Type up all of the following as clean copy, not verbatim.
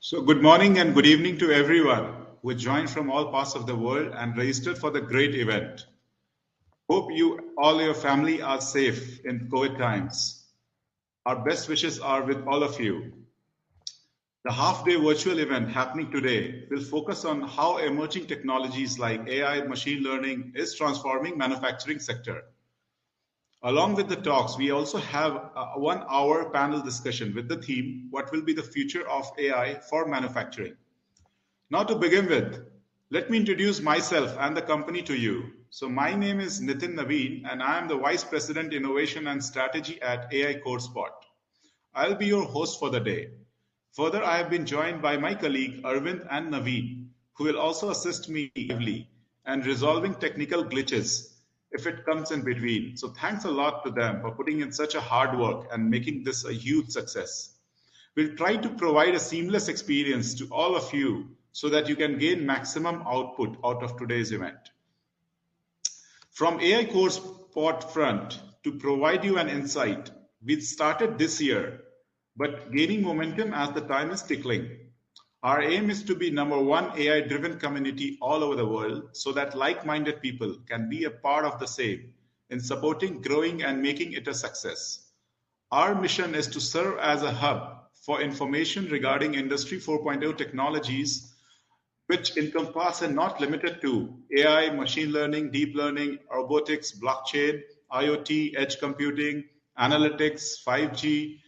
So, good morning and good evening to everyone who joined from all parts of the world and registered for the great event. Hope you all your family are safe in COVID times. Our best wishes are with all of you. The half-day virtual event happening today will focus on how emerging technologies like AI and machine learning is transforming manufacturing sector. Along with the talks, we also have a 1 hour panel discussion with the theme, what will be the future of AI for manufacturing? Now to begin with, let me introduce myself and the company to you. So my name is Nitin Naveen and I am the Vice President Innovation and Strategy at AI CoreSpot. I'll be your host for the day. Further, I have been joined by my colleague Arvind and Naveen, who will also assist me heavily and resolving technical glitches if it comes in between. So thanks a lot to them for putting in such a hard work and making this a huge success. We'll try to provide a seamless experience to all of you so that you can gain maximum output out of today's event. From AI Course Pod front to provide you an insight, we started this year, but gaining momentum as the time is tickling. Our aim is to be #1 AI-driven community all over the world so that like-minded people can be a part of the same in supporting, growing, and making it a success. Our mission is to serve as a hub for information regarding Industry 4.0 technologies, which encompass and not limited to AI, machine learning, deep learning, robotics, blockchain, IoT, edge computing, analytics, 5G,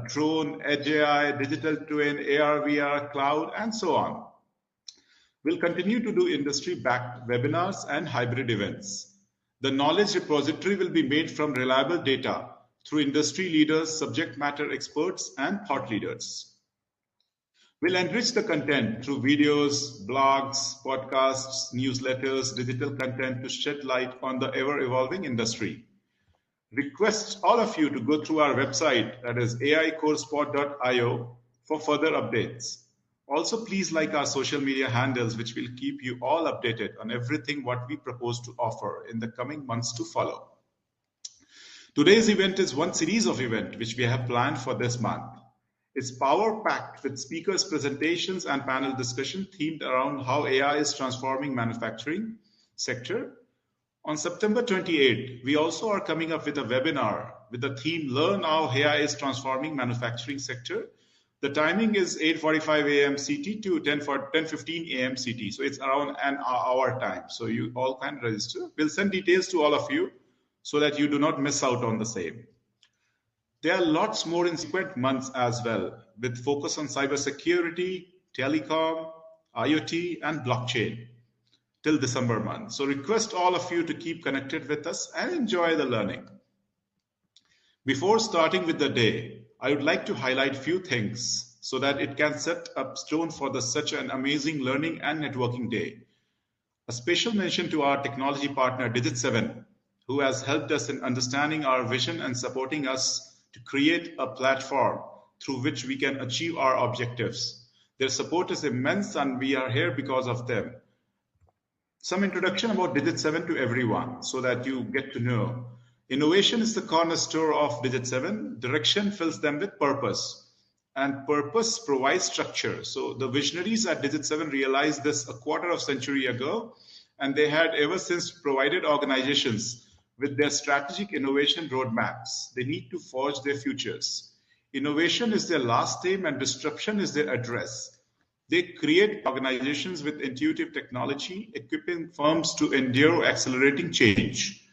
drone, edge AI, digital twin, AR, VR, cloud, and so on. We'll continue to do industry-backed webinars and hybrid events. The knowledge repository will be made from reliable data through industry leaders, subject matter experts, and thought leaders. We'll enrich the content through videos, blogs, podcasts, newsletters, digital content to shed light on the ever-evolving industry. Request all of you to go through our website, that is aicorespot.io, for further updates. Also, please like our social media handles, which will keep you all updated on everything what we propose to offer in the coming months to follow. Today's event is one series of events which we have planned for this month. It's power-packed with speakers' presentations and panel discussion themed around how AI is transforming manufacturing sector. On September 28, we also are coming up with a webinar with the theme Learn How AI is Transforming Manufacturing Sector. The timing is 8:45 a.m. CT to 10:15 a.m. CT. So it's around an hour time. So you all can register. We'll send details to all of you so that you do not miss out on the same. There are lots more in subsequent months as well, with focus on cybersecurity, telecom, IoT, and blockchain till December month. So request all of you to keep connected with us and enjoy the learning. Before starting with the day, I would like to highlight few things so that it can set up stone for such an amazing learning and networking day. A special mention to our technology partner Digit7, who has helped us in understanding our vision and supporting us to create a platform through which we can achieve our objectives. Their support is immense and we are here because of them. Some introduction about Digit7 to everyone so that you get to know. Innovation is the cornerstone of Digit7. Direction fills them with purpose. And purpose provides structure. So the visionaries at Digit7 realized this a quarter of century ago, and they had ever since provided organizations with their strategic innovation roadmaps. They need to forge their futures. Innovation is their last aim and disruption is their address. They create organizations with intuitive technology, equipping firms to endure accelerating change.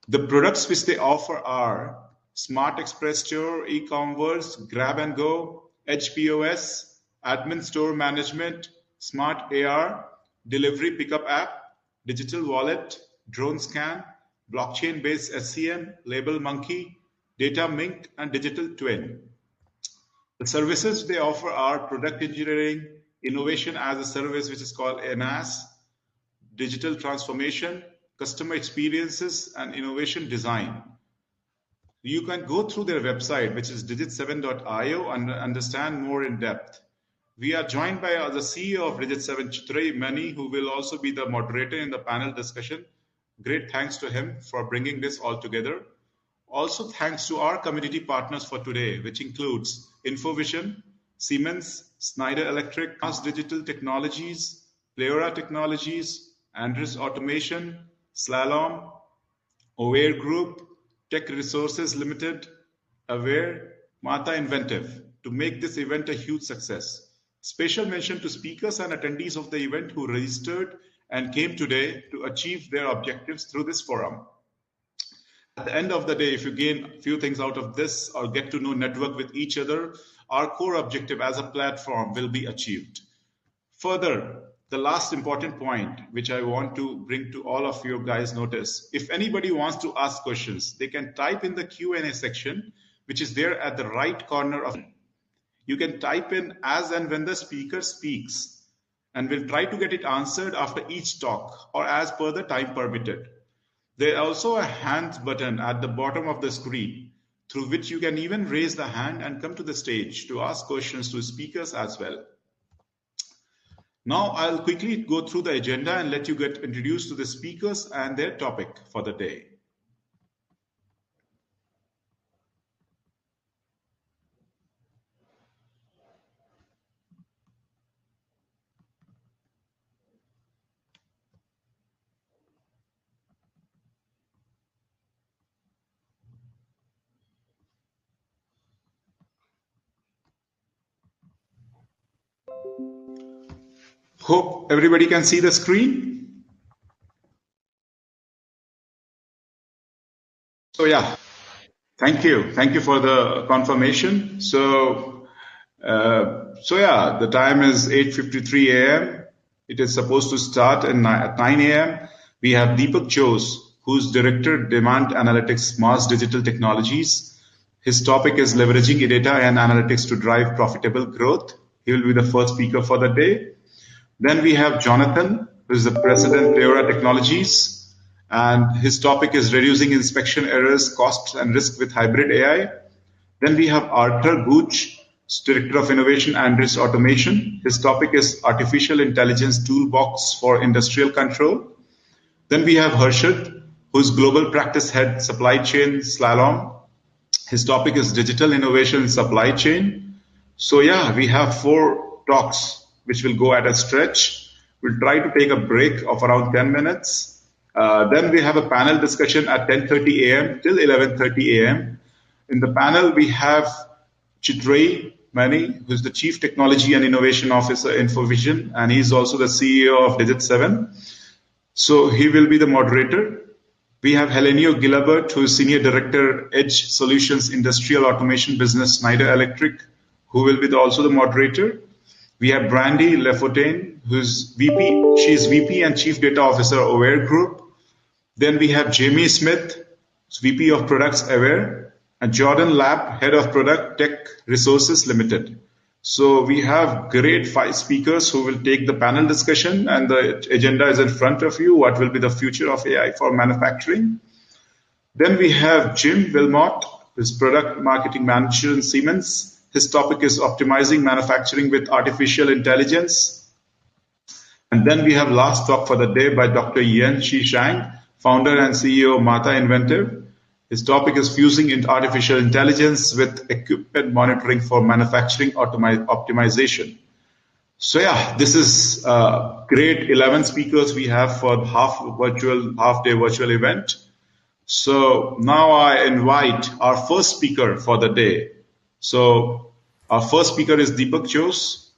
The products which they offer are Smart Express Store, e-commerce, Grab and Go, Edge POS, Admin Store Management, Smart AR, Delivery Pickup App, Digital Wallet, Drone Scan, blockchain-based SCM, Label Monkey, Data Mink, and Digital Twin. The services they offer are product engineering, innovation as a service, which is called NAS, digital transformation, customer experiences, and innovation design. You can go through their website, which is digit7.io, and understand more in depth. We are joined by the CEO of Digit7, Chitray Mani, who will also be the moderator in the panel discussion. Great thanks to him for bringing this all together. Also thanks to our community partners for today, which includes InfoVision, Siemens, Schneider Electric, Mars Digital Technologies, Pleura Technologies, Andres Automation, Slalom, Aware Group, Tech Resources Limited, Aware, Mata Inventive to make this event a huge success. Special mention to speakers and attendees of the event who registered and came today to achieve their objectives through this forum. At the end of the day, if you gain a few things out of this or get to know network with each other, our core objective as a platform will be achieved. Further, the last important point, which I want to bring to all of you guys notice, if anybody wants to ask questions, they can type in the Q&A section, which is there at the right corner of. You can type in as and when the speaker speaks, and we'll try to get it answered after each talk or as per the time permitted. There is also a hands button at the bottom of the screen through which you can even raise the hand and come to the stage to ask questions to speakers as well. Now I'll quickly go through the agenda and let you get introduced to the speakers and their topic for the day. Hope everybody can see the screen. So yeah, thank you for the confirmation. So yeah, the time is 8:53 a.m. It is supposed to start at 9 a.m. We have Deepak Jose, who's Director Demand Analytics, Mars Digital Technologies. His topic is leveraging data and analytics to drive profitable growth. He will be the first speaker for the day. Then we have Jonathan, who is the President, Pleura Technologies, and his topic is reducing inspection errors, costs, and risk with hybrid AI. Then we have Arthur Gooch, Director of Innovation, Andres Automation. His topic is Artificial Intelligence Toolbox for Industrial Control. Then we have Harshad, who is Global Practice Head, Supply Chain, Slalom. His topic is Digital Innovation in Supply Chain. So yeah, we have 4 talks which will go at a stretch. We'll try to take a break of around 10 minutes. Then we have a panel discussion at 10:30 a.m. till 11:30 a.m. In the panel, we have Chitrayi Mani, who's the Chief Technology and Innovation Officer in Infovision, and he's also the CEO of Digit7. So he will be the moderator. We have Helenio Gilabert, who is Senior Director, Edge Solutions Industrial Automation Business, Schneider Electric, who will be also the moderator. We have Brandy Lefontaine, who's VP. She's VP and Chief Data Officer, Aware Group. Then we have Jamie Smith, VP of Products, Aware, and Jordan Lapp, Head of Product Tech Resources Limited. So we have great 5 speakers who will take the panel discussion, and the agenda is in front of you. What will be the future of AI for manufacturing? Then we have Jim Wilmot, who's Product Marketing Manager in Siemens. His topic is optimizing manufacturing with artificial intelligence. And then we have last talk for the day by Dr. Yan Shi Shang, founder and CEO of Mata Inventive. His topic is fusing in artificial intelligence with equipment monitoring for manufacturing optimization. So yeah, this is great 11 speakers we have for the half-day virtual event. So now I invite our first speaker for the day. So our first speaker is Deepak Jose.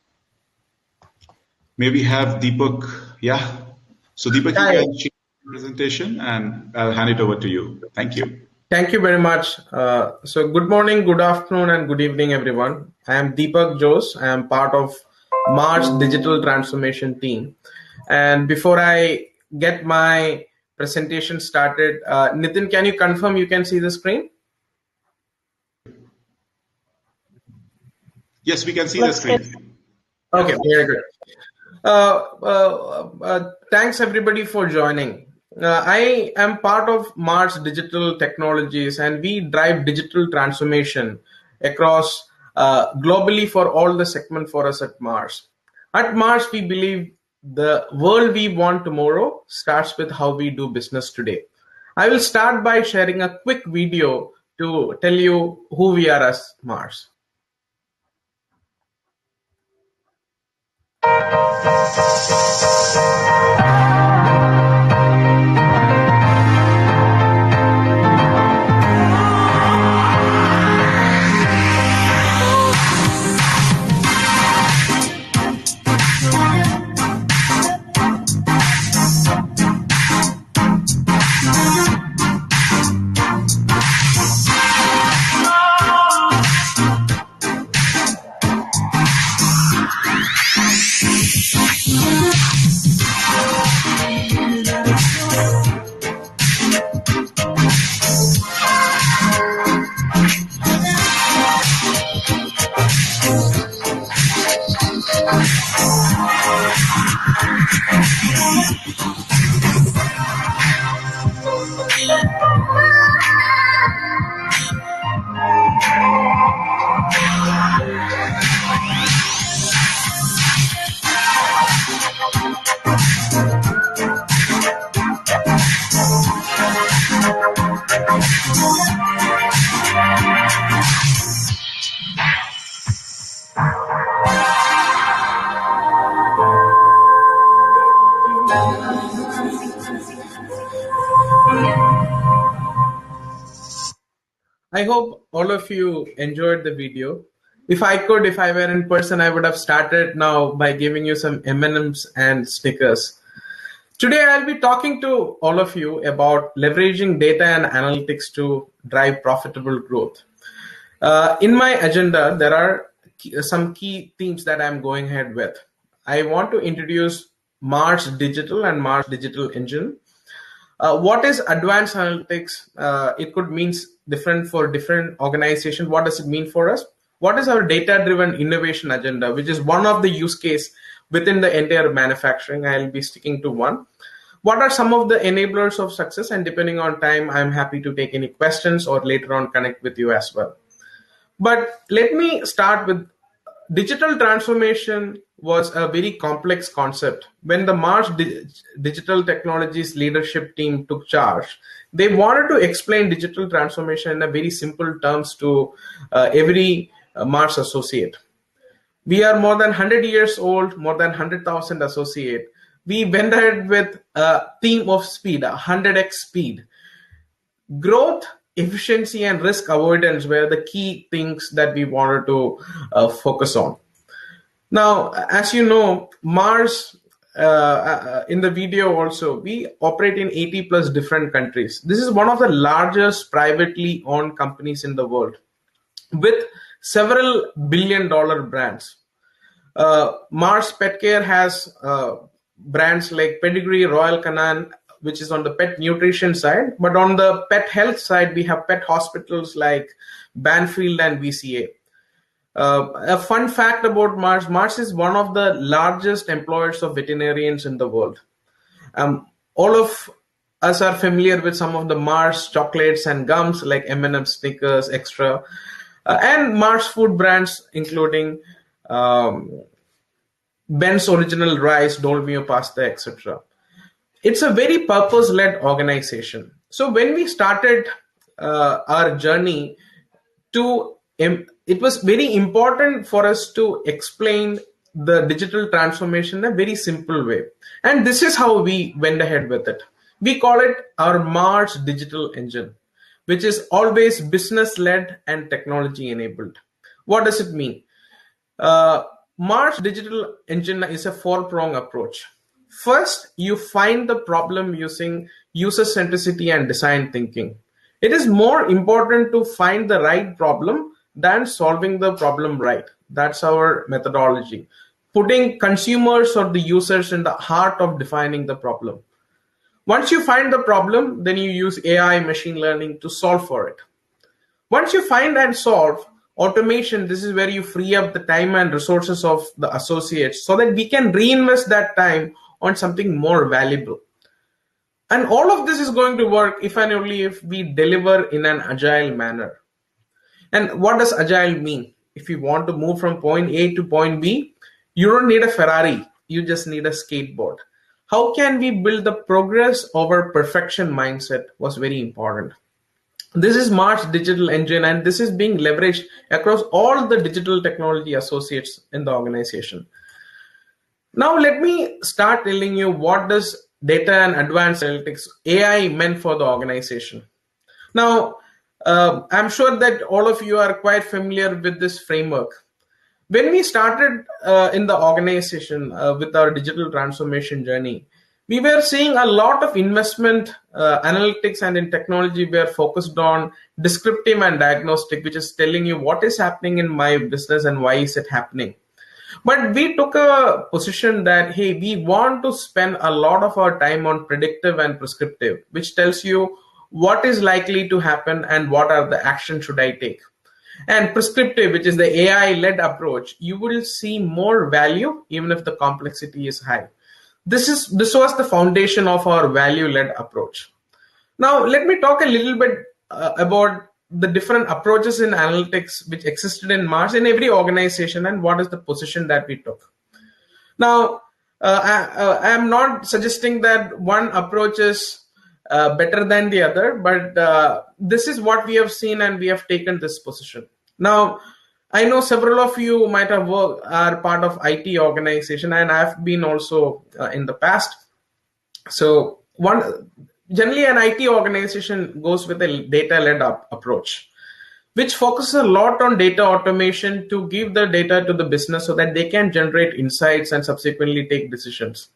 May we have Deepak? Yeah. So Deepak, you can share your presentation and I'll hand it over to you. Thank you. Thank you very much. So good morning, good afternoon, and good evening, everyone. I am Deepak Jose. I am part of Mars Digital Transformation team. And before I get my presentation started, Nitin, can you confirm you can see the screen? Yes, we can see the screen. Okay, very good. Thanks everybody for joining. I am part of Mars Digital Technologies, and we drive digital transformation across globally for all the segment for us at Mars. At Mars, we believe the world we want tomorrow starts with how we do business today. I will start by sharing a quick video to tell you who we are as Mars. I hope all of you enjoyed the video. If I could, if I were in person, I would have started now by giving you some M&Ms and stickers. Today, I'll be talking to all of you about leveraging data and analytics to drive profitable growth. In my agenda, there are some key themes that I'm going ahead with. I want to introduce Mars Digital and Mars Digital Engine. What is advanced analytics? It could mean different for different organizations. What does it mean for us? What is our data-driven innovation agenda, which is one of the use case within the entire manufacturing? I'll be sticking to one. What are some of the enablers of success? And depending on time, I'm happy to take any questions or later on connect with you as well. But let me start with digital transformation was a very complex concept. When the Mars Digital Technologies leadership team took charge, they wanted to explain digital transformation in a very simple terms to every Mars associate. We are more than 100 years old, more than 100,000 associate. We went ahead with a theme of speed, 100x speed. Growth, efficiency, and risk avoidance were the key things that we wanted to focus on. Now, as you know, Mars, in the video also, we operate in 80 plus different countries. This is one of the largest privately owned companies in the world with several billion-dollar brands. Mars Pet Care has brands like Pedigree, Royal Canin, which is on the pet nutrition side. But on the pet health side, we have pet hospitals like Banfield and VCA. A fun fact about Mars, Mars is one of the largest employers of veterinarians in the world. All of us are familiar with some of the Mars chocolates and gums like M&M, Snickers, Extra, and Mars food brands including Ben's Original Rice, Dolmio Pasta, etc. It's a very purpose-led organization. So when we started our journey it was very important for us to explain the digital transformation in a very simple way. And this is how we went ahead with it. We call it our Mars Digital Engine, which is always business-led and technology-enabled. What does it mean? Mars Digital Engine is a four-prong approach. First, you find the problem using user centricity and design thinking. It is more important to find the right problem than solving the problem right. That's our methodology. Putting consumers or the users in the heart of defining the problem. Once you find the problem, then you use AI, machine learning to solve for it. Once you find and solve, automation, this is where you free up the time and resources of the associates so that we can reinvest that time on something more valuable. And all of this is going to work if and only if we deliver in an agile manner. And what does agile mean? If you want to move from point A to point B, you don't need a Ferrari, you just need a skateboard. How can we build the progress over perfection mindset was very important. This is Mars Digital Engine, and this is being leveraged across all the digital technology associates in the organization. Now let me start telling you what does data and advanced analytics AI meant for the organization. Now, I'm sure that all of you are quite familiar with this framework. When we started in the organization with our digital transformation journey, we were seeing a lot of investment analytics and in technology were focused on descriptive and diagnostic, which is telling you what is happening in my business and why is it happening. But we took a position that, hey, we want to spend a lot of our time on predictive and prescriptive, which tells you what is likely to happen and what are the actions should I take. And prescriptive, which is the AI led approach, you will see more value even if the complexity is high. This was the foundation of our value led approach. Now, let me talk a little bit about the different approaches in analytics which existed in Mars in every organization and what is the position that we took. Now, I am not suggesting that one approach is better than the other, but this is what we have seen and we have taken this position. Now, I know several of you might have are part of IT organization, and I've been also in the past. So generally an IT organization goes with a data-led approach, which focuses a lot on data automation to give the data to the business so that they can generate insights and subsequently take decisions.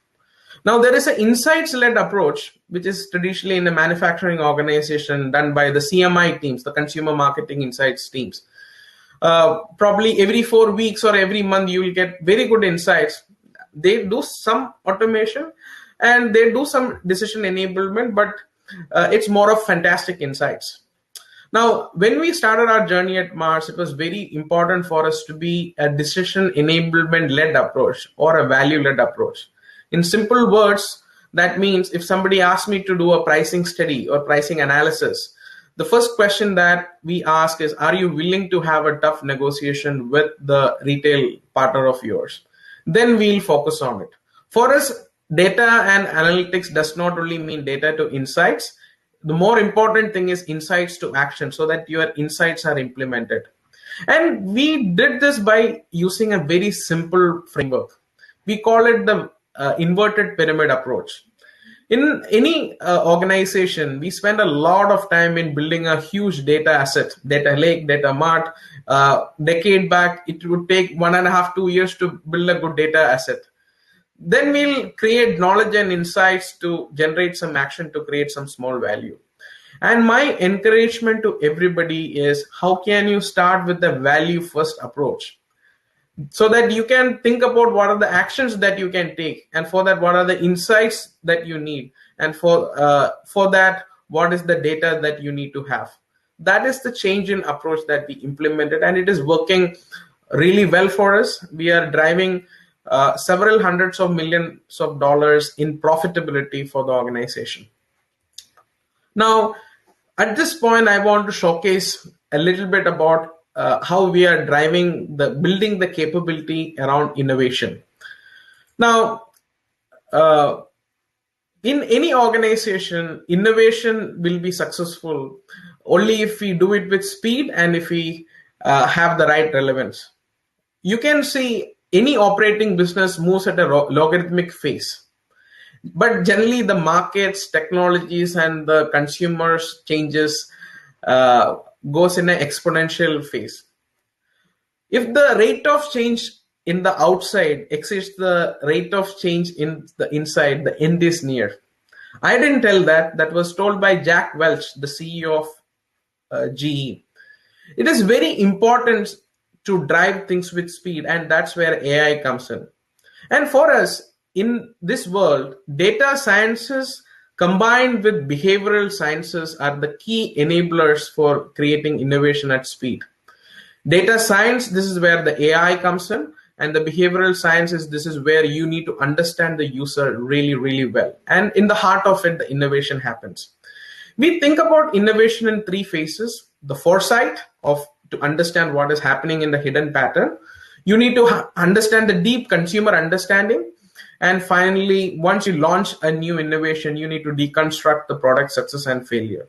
Now, there is an insights-led approach, which is traditionally in a manufacturing organization done by the CMI teams, the consumer marketing insights teams. Probably every 4 weeks or every month, you will get very good insights. They do some automation and they do some decision enablement, but it's more of fantastic insights. Now, when we started our journey at Mars, it was very important for us to be a decision enablement-led approach or a value-led approach. In simple words, that means if somebody asks me to do a pricing study or pricing analysis, the first question that we ask is, are you willing to have a tough negotiation with the retail partner of yours? Then we'll focus on it. For us, data and analytics does not only mean data to insights. The more important thing is insights to action so that your insights are implemented. And we did this by using a very simple framework. We call it the inverted pyramid approach. In any organization, we spend a lot of time in building a huge data asset, data lake, data mart. Decade back, it would take 1.5, 2 years to build a good data asset. Then we'll create knowledge and insights to generate some action to create some small value. And my encouragement to everybody is, how can you start with the value first approach? So that you can think about what are the actions that you can take, and for that, what are the insights that you need, and for that, what is the data that you need to have. That is the change in approach that we implemented, and it is working really well for us. We are driving several hundreds of millions of dollars in profitability for the organization. Now, at this point, I want to showcase a little bit about how we are driving building the capability around innovation. Now, in any organization, innovation will be successful only if we do it with speed and if we have the right relevance. You can see any operating business moves at a logarithmic phase. But generally, the markets, technologies, and the consumers changes goes in an exponential phase. If the rate of change in the outside exceeds the rate of change in the inside, the end is near. I didn't tell that. That was told by Jack Welch, the CEO of GE. It is very important to drive things with speed, and that's where AI comes in. And for us, in this world, data sciences combined with behavioral sciences are the key enablers for creating innovation at speed. Data science, this is where the AI comes in, and the behavioral sciences, this is where you need to understand the user really, really well. And in the heart of it, the innovation happens. We think about innovation in 3 phases. The foresight to understand what is happening in the hidden pattern. You need to understand the deep consumer understanding. And finally, once you launch a new innovation, you need to deconstruct the product success and failure.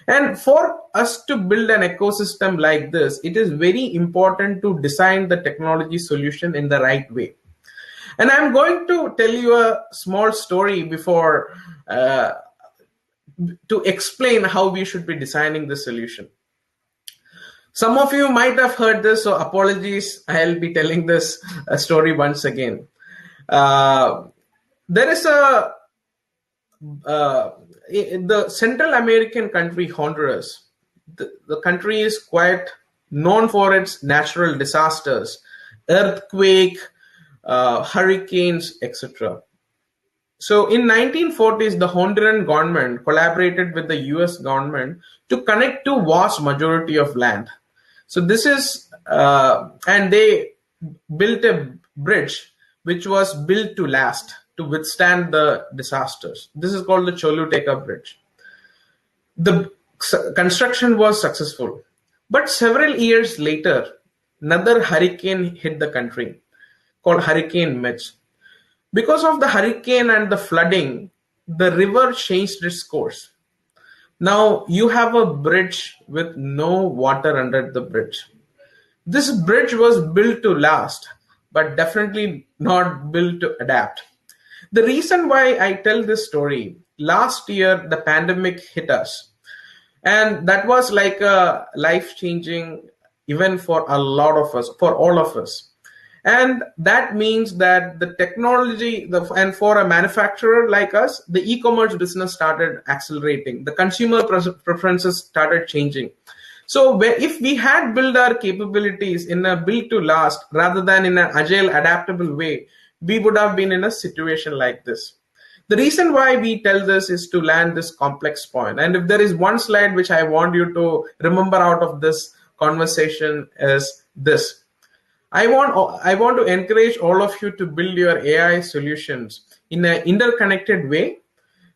And for us to build an ecosystem like this, it is very important to design the technology solution in the right way. And I'm going to tell you a small story before uh, to explain how we should be designing the solution. Some of you might have heard this, so apologies. I'll be telling this story once again. Uh, there is uh, the Central American country Honduras. The country is quite known for its natural disasters, earthquake, hurricanes, etc. So in 1940s, the Honduran government collaborated with the US government to connect to vast majority of land. So this is, and they built a bridge which was built to last, to withstand the disasters. This is called the Choluteca Bridge. The construction was successful, but several years later, another hurricane hit the country called Hurricane Mitch. Because of the hurricane and the flooding, the river changed its course. Now you have a bridge with no water under the bridge. This bridge was built to last, but definitely not built to adapt. The reason why I tell this story, last year the pandemic hit us, and that was like a life-changing event for a lot of us, for all of us. And that means that the technology, and for a manufacturer like us, the e-commerce business started accelerating. The consumer preferences started changing. So if we had built our capabilities in a build to last rather than in an agile, adaptable way, we would have been in a situation like this. The reason why we tell this is to land this complex point. And if there is one slide which I want you to remember out of this conversation is this. I want to encourage all of you to build your AI solutions in an interconnected way.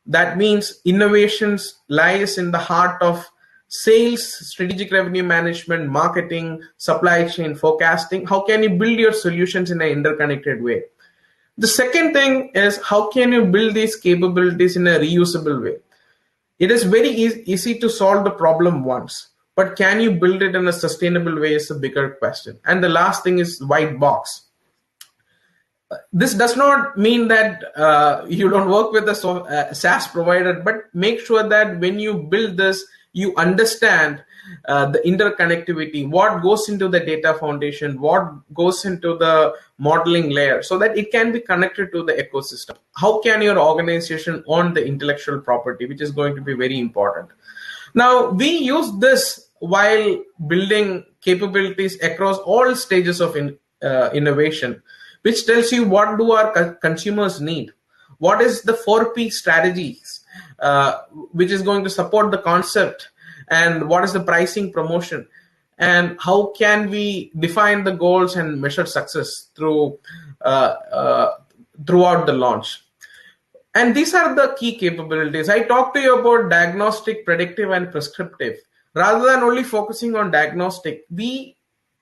That means innovations lies in the heart of sales, strategic revenue management, marketing, supply chain forecasting. How can you build your solutions in an interconnected way? The second thing is, how can you build these capabilities in a reusable way? It is very easy to solve the problem once, but can you build it in a sustainable way is a bigger question. And the last thing is white box. This does not mean that you don't work with a SaaS provider, but make sure that when you build this, you understand the interconnectivity, what goes into the data foundation, what goes into the modeling layer, so that it can be connected to the ecosystem. How can your organization own the intellectual property, which is going to be very important. Now, we use this while building capabilities across all stages of innovation, which tells you what do our consumers need, what is the 4P strategies, which is going to support the concept, and what is the pricing promotion, and how can we define the goals and measure success throughout the launch. And these are the key capabilities. I talked to you about diagnostic, predictive, and prescriptive. Rather than only focusing on diagnostic, we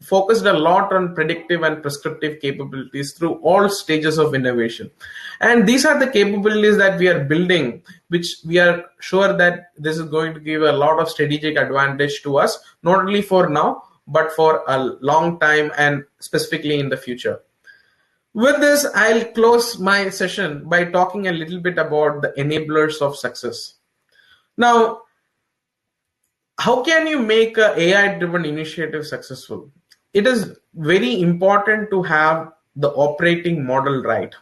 focused a lot on predictive and prescriptive capabilities through all stages of innovation. And these are the capabilities that we are building, which we are sure that this is going to give a lot of strategic advantage to us, not only for now, but for a long time and specifically in the future. With this, I'll close my session by talking a little bit about the enablers of success. Now, how can you make an AI-driven initiative successful? It is very important to have the operating model right.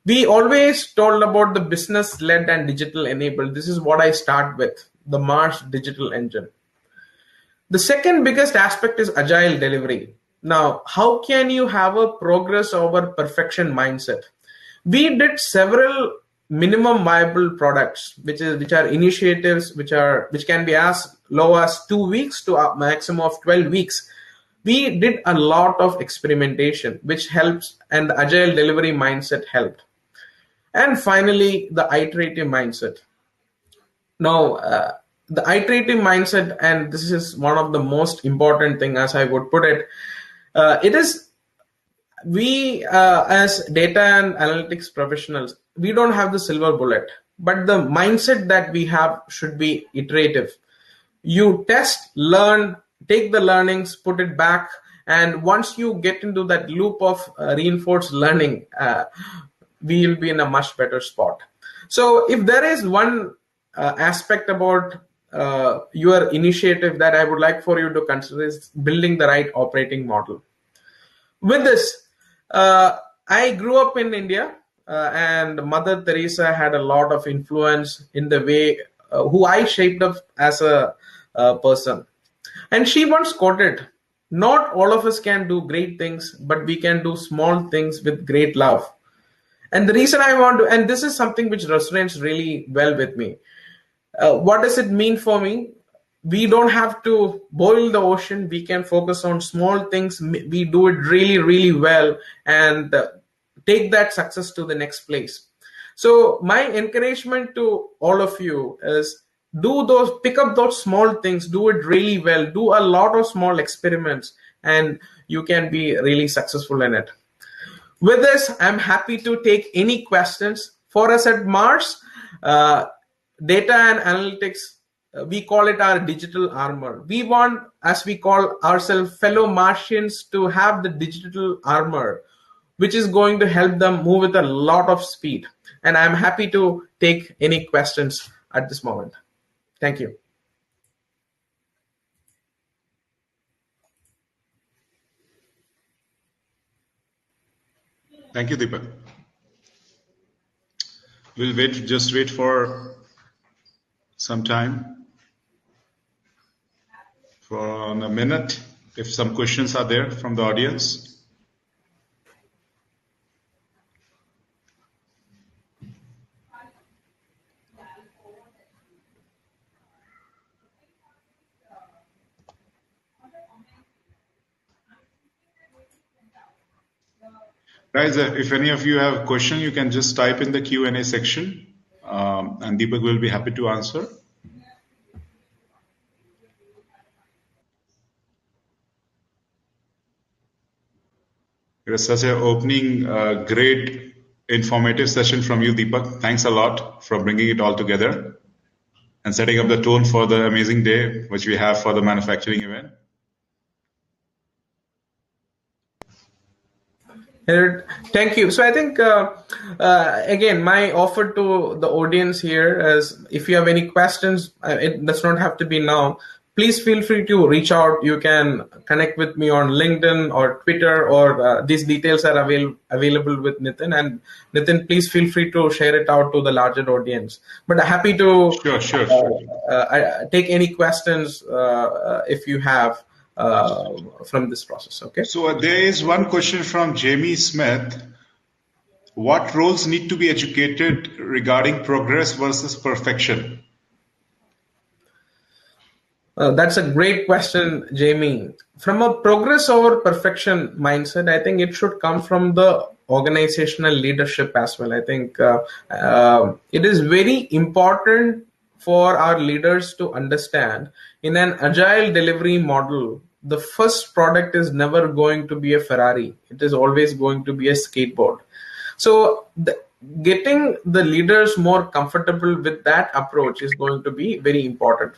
We always told about the business-led and digital-enabled. This is what I start with, the Mars digital engine. The second biggest aspect is agile delivery. Now, how can you have a progress over perfection mindset? We did several minimum viable products, which are initiatives which can be as low as 2 weeks to a maximum of 12 weeks. We did a lot of experimentation, which helps, and the agile delivery mindset helped. And finally, the iterative mindset. Now, the iterative mindset, and this is one of the most important thing, as I would put it, it is we as data and analytics professionals, we don't have the silver bullet, but the mindset that we have should be iterative. You test, learn, take the learnings, put it back, And once you get into that loop of reinforced learning, we will be in a much better spot. So if there is one aspect about your initiative that I would like for you to consider, is building the right operating model. With this, I grew up in India, and Mother Teresa had a lot of influence in the way who I shaped up as a person. And she once quoted, "Not all of us can do great things, but we can do small things with great love." And the reason I want to, and this is something which resonates really well with me. What does it mean for me? We don't have to boil the ocean. We can focus on small things. We do it really, really well, and take that success to the next place. So my encouragement to all of you is, pick up those small things, do it really well, do a lot of small experiments, and you can be really successful in it. With this, I'm happy to take any questions. For us at Mars, data and analytics, we call it our digital armor. We want, as we call ourselves, fellow Martians, to have the digital armor, which is going to help them move with a lot of speed. And I'm happy to take any questions at this moment. Thank you. Thank you, Deepak. We'll just wait for some time, for a minute, if some questions are there from the audience. Guys, if any of you have a question, you can just type in the Q&A section, and Deepak will be happy to answer. It was such an opening, great, informative session from you, Deepak. Thanks a lot for bringing it all together and setting up the tone for the amazing day which we have for the manufacturing event. Thank you. So I think, again, my offer to the audience here is, if you have any questions, it does not have to be now. Please feel free to reach out. You can connect with me on LinkedIn or Twitter, or these details are available with Nitin. And Nitin, please feel free to share it out to the larger audience. But happy to take any questions if you have from this process. Okay. So there is one question from Jamie Smith. What roles need to be educated regarding progress versus perfection? That's a great question, Jamie. From a progress over perfection mindset, I think it should come from the organizational leadership as well. I think it is very important for our leaders to understand, in an agile delivery model, the first product is never going to be a Ferrari. It is always going to be a skateboard. So getting the leaders more comfortable with that approach is going to be very important.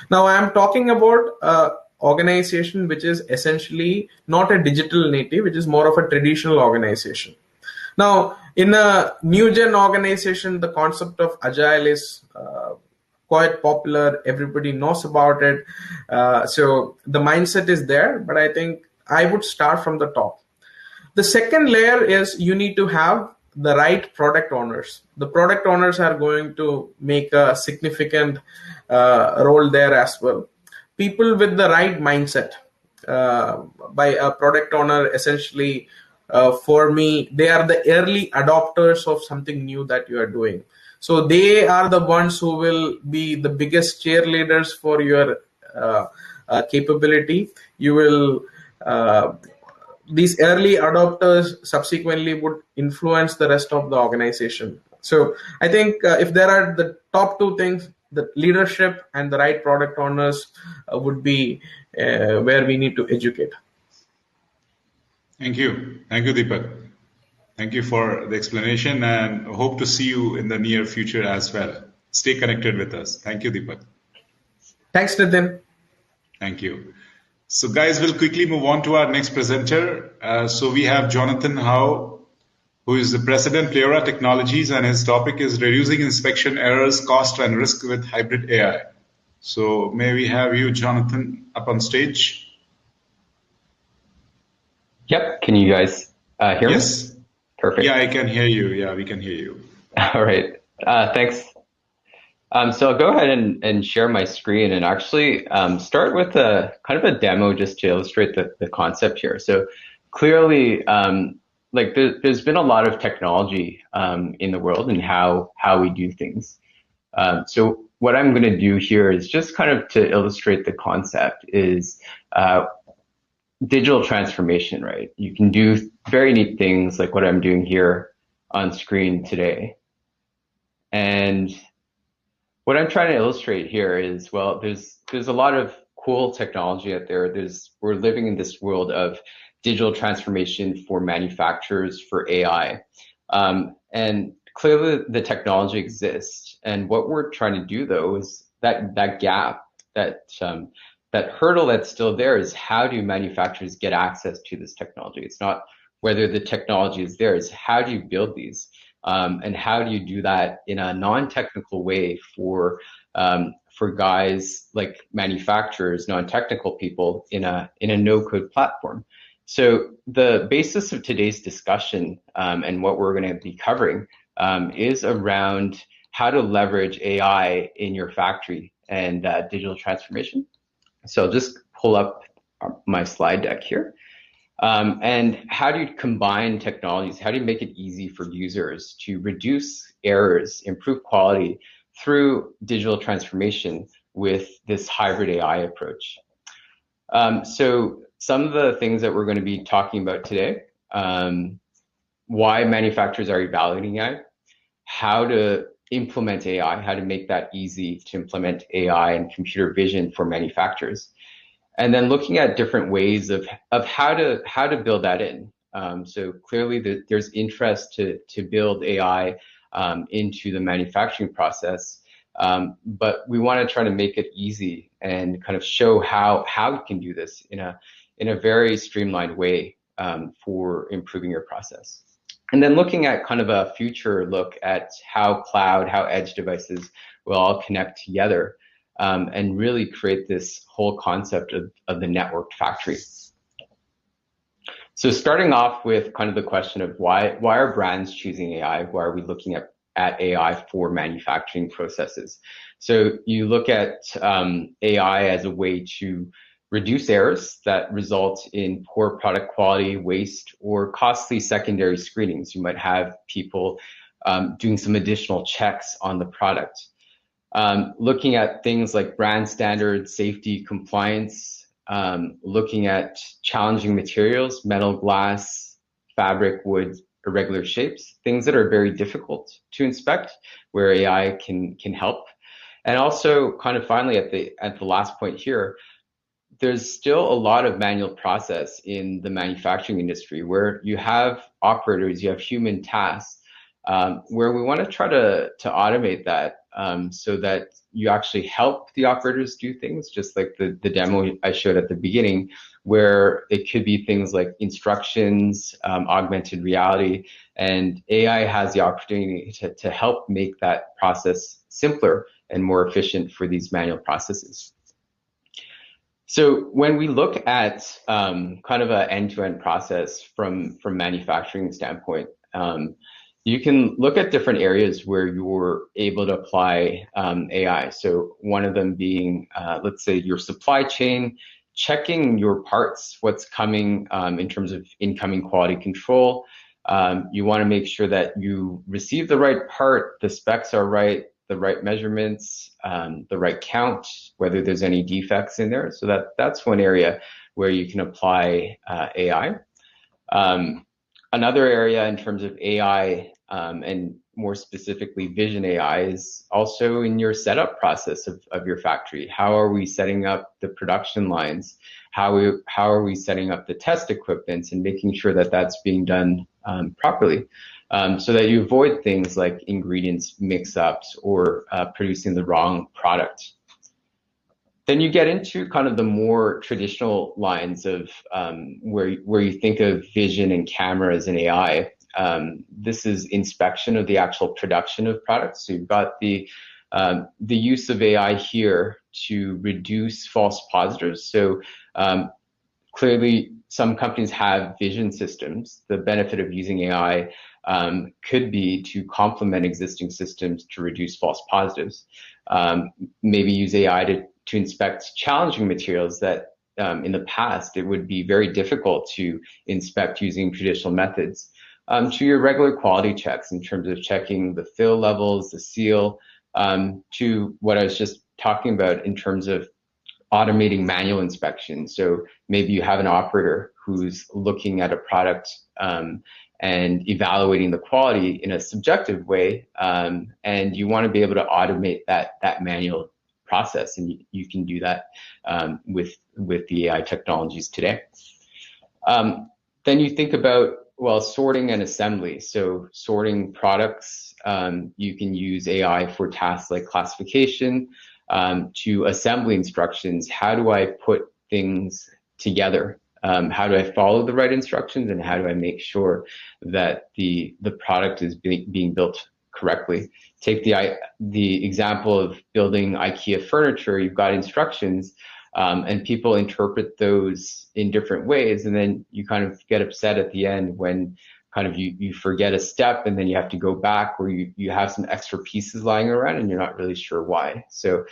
Now, I am talking about an organization which is essentially not a digital native, which is more of a traditional organization. Now, in a new gen organization, the concept of agile is quite popular. Everybody knows about it. So the mindset is there, but I think I would start from the top. The second layer is, you need to have the right product owners. The product owners are going to make a significant role there as well. People with the right mindset. By a product owner, essentially, for me, they are the early adopters of something new that you are doing. So they are the ones who will be the biggest cheerleaders for your capability. You will, these early adopters subsequently would influence the rest of the organization. So I think if there are the top two things, the leadership and the right product owners would be where we need to educate. Thank you. Thank you, Deepak. Thank you for the explanation, and hope to see you in the near future as well. Stay connected with us. Thank you, Deepak. Thanks, Nitin. Thank you. So guys, we'll quickly move on to our next presenter. So we have Jonathan Howe, who is the president, Pleura Technologies, and his topic is reducing inspection errors, cost, and risk with hybrid AI. So may we have you, Jonathan, up on stage? Yep. Can you guys hear me? Yes. Perfect. Yeah, I can hear you. Yeah, we can hear you. All right. Thanks. So I'll go ahead and share my screen and actually start with a kind of a demo just to illustrate the concept here. So clearly, like there's been a lot of technology in the world and how we do things. So what I'm going to do here is just kind of to illustrate the concept is digital transformation, right? You can do very neat things like what I'm doing here on screen today. And what I'm trying to illustrate here is, well, there's a lot of cool technology out there. We're living in this world of digital transformation for manufacturers, for AI. And clearly the technology exists. And what we're trying to do though is that gap, that hurdle that's still there is how do manufacturers get access to this technology? It's not whether the technology is there, it's how do you build these? And how do you do that in a non-technical way for guys like manufacturers, non-technical people in a no-code platform? So the basis of today's discussion and what we're going to be covering is around how to leverage AI in your factory and digital transformation. So I'll just pull up my slide deck here. And how do you combine technologies? How do you make it easy for users to reduce errors, improve quality through digital transformation with this hybrid AI approach? So some of the things that we're going to be talking about today, why manufacturers are evaluating AI, how to implement AI, how to make that easy to implement AI and computer vision for manufacturers. And then looking at different ways of how to build that in. So clearly there's interest to build AI into the manufacturing process, but we want to try to make it easy and kind of show how we can do this in a very streamlined way for improving your process. And then looking at kind of a future look at how cloud, how edge devices will all connect together. And really create this whole concept of the networked factory. So starting off with kind of the question of why are brands choosing AI? Why are we looking at AI for manufacturing processes? So you look at AI as a way to reduce errors that result in poor product quality, waste, or costly secondary screenings. You might have people doing some additional checks on the product. Looking at things like brand standards, safety, compliance, looking at challenging materials, metal, glass, fabric, wood, irregular shapes, things that are very difficult to inspect, where AI can help. And also kind of finally at the last point here, there's still a lot of manual process in the manufacturing industry where you have operators, you have human tasks, where we want to try to automate that so that you actually help the operators do things, just like the demo I showed at the beginning, where it could be things like instructions, augmented reality, and AI has the opportunity to help make that process simpler and more efficient for these manual processes. So when we look at kind of an end-to-end process from manufacturing standpoint, you can look at different areas where you're able to apply AI. So one of them being, let's say, your supply chain, checking your parts, what's coming in terms of incoming quality control. You want to make sure that you receive the right part, the specs are right, the right measurements, the right count, whether there's any defects in there. So that's one area where you can apply AI. Another area in terms of AI and more specifically vision AI is also in your setup process of your factory. How are we setting up the production lines? How are we setting up the test equipment and making sure that that's being done properly so that you avoid things like ingredients mix-ups or producing the wrong product. Then you get into kind of the more traditional lines of where you think of vision and cameras and AI. This is inspection of the actual production of products. So you've got the use of AI here to reduce false positives. So clearly, some companies have vision systems. The benefit of using AI could be to complement existing systems to reduce false positives. Maybe use AI to inspect challenging materials that in the past it would be very difficult to inspect using traditional methods. To your regular quality checks in terms of checking the fill levels, the seal, to what I was just talking about in terms of automating manual inspection. So maybe you have an operator who's looking at a product and evaluating the quality in a subjective way, and you want to be able to automate that manual process, and you can do that with the AI technologies today. Then you think about, well, sorting and assembly. So sorting products, you can use AI for tasks like classification. To assembly instructions, how do I put things together? How do I follow the right instructions, and how do I make sure that the product is being built correctly? Take the example of building IKEA furniture. You've got instructions, and people interpret those in different ways, and then you kind of get upset at the end when kind of you forget a step, and then you have to go back, or you have some extra pieces lying around and you're not really sure why. So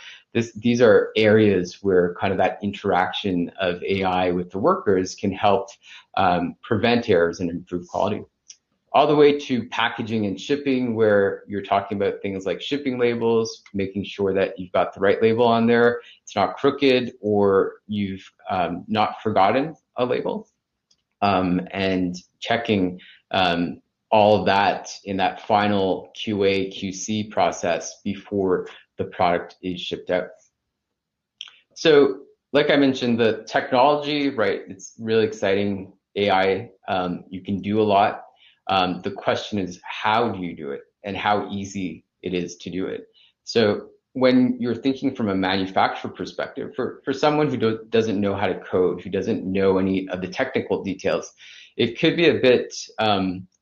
these are areas where kind of that interaction of AI with the workers can help prevent errors and improve quality. All the way to packaging and shipping, where you're talking about things like shipping labels, making sure that you've got the right label on there, it's not crooked, or you've not forgotten a label, and checking all of that in that final QA, QC process before the product is shipped out. So like I mentioned, the technology, right, it's really exciting. AI, you can do a lot. The question is, how do you do it, and how easy it is to do it? So when you're thinking from a manufacturer perspective, for someone who doesn't know how to code, who doesn't know any of the technical details, it could be a bit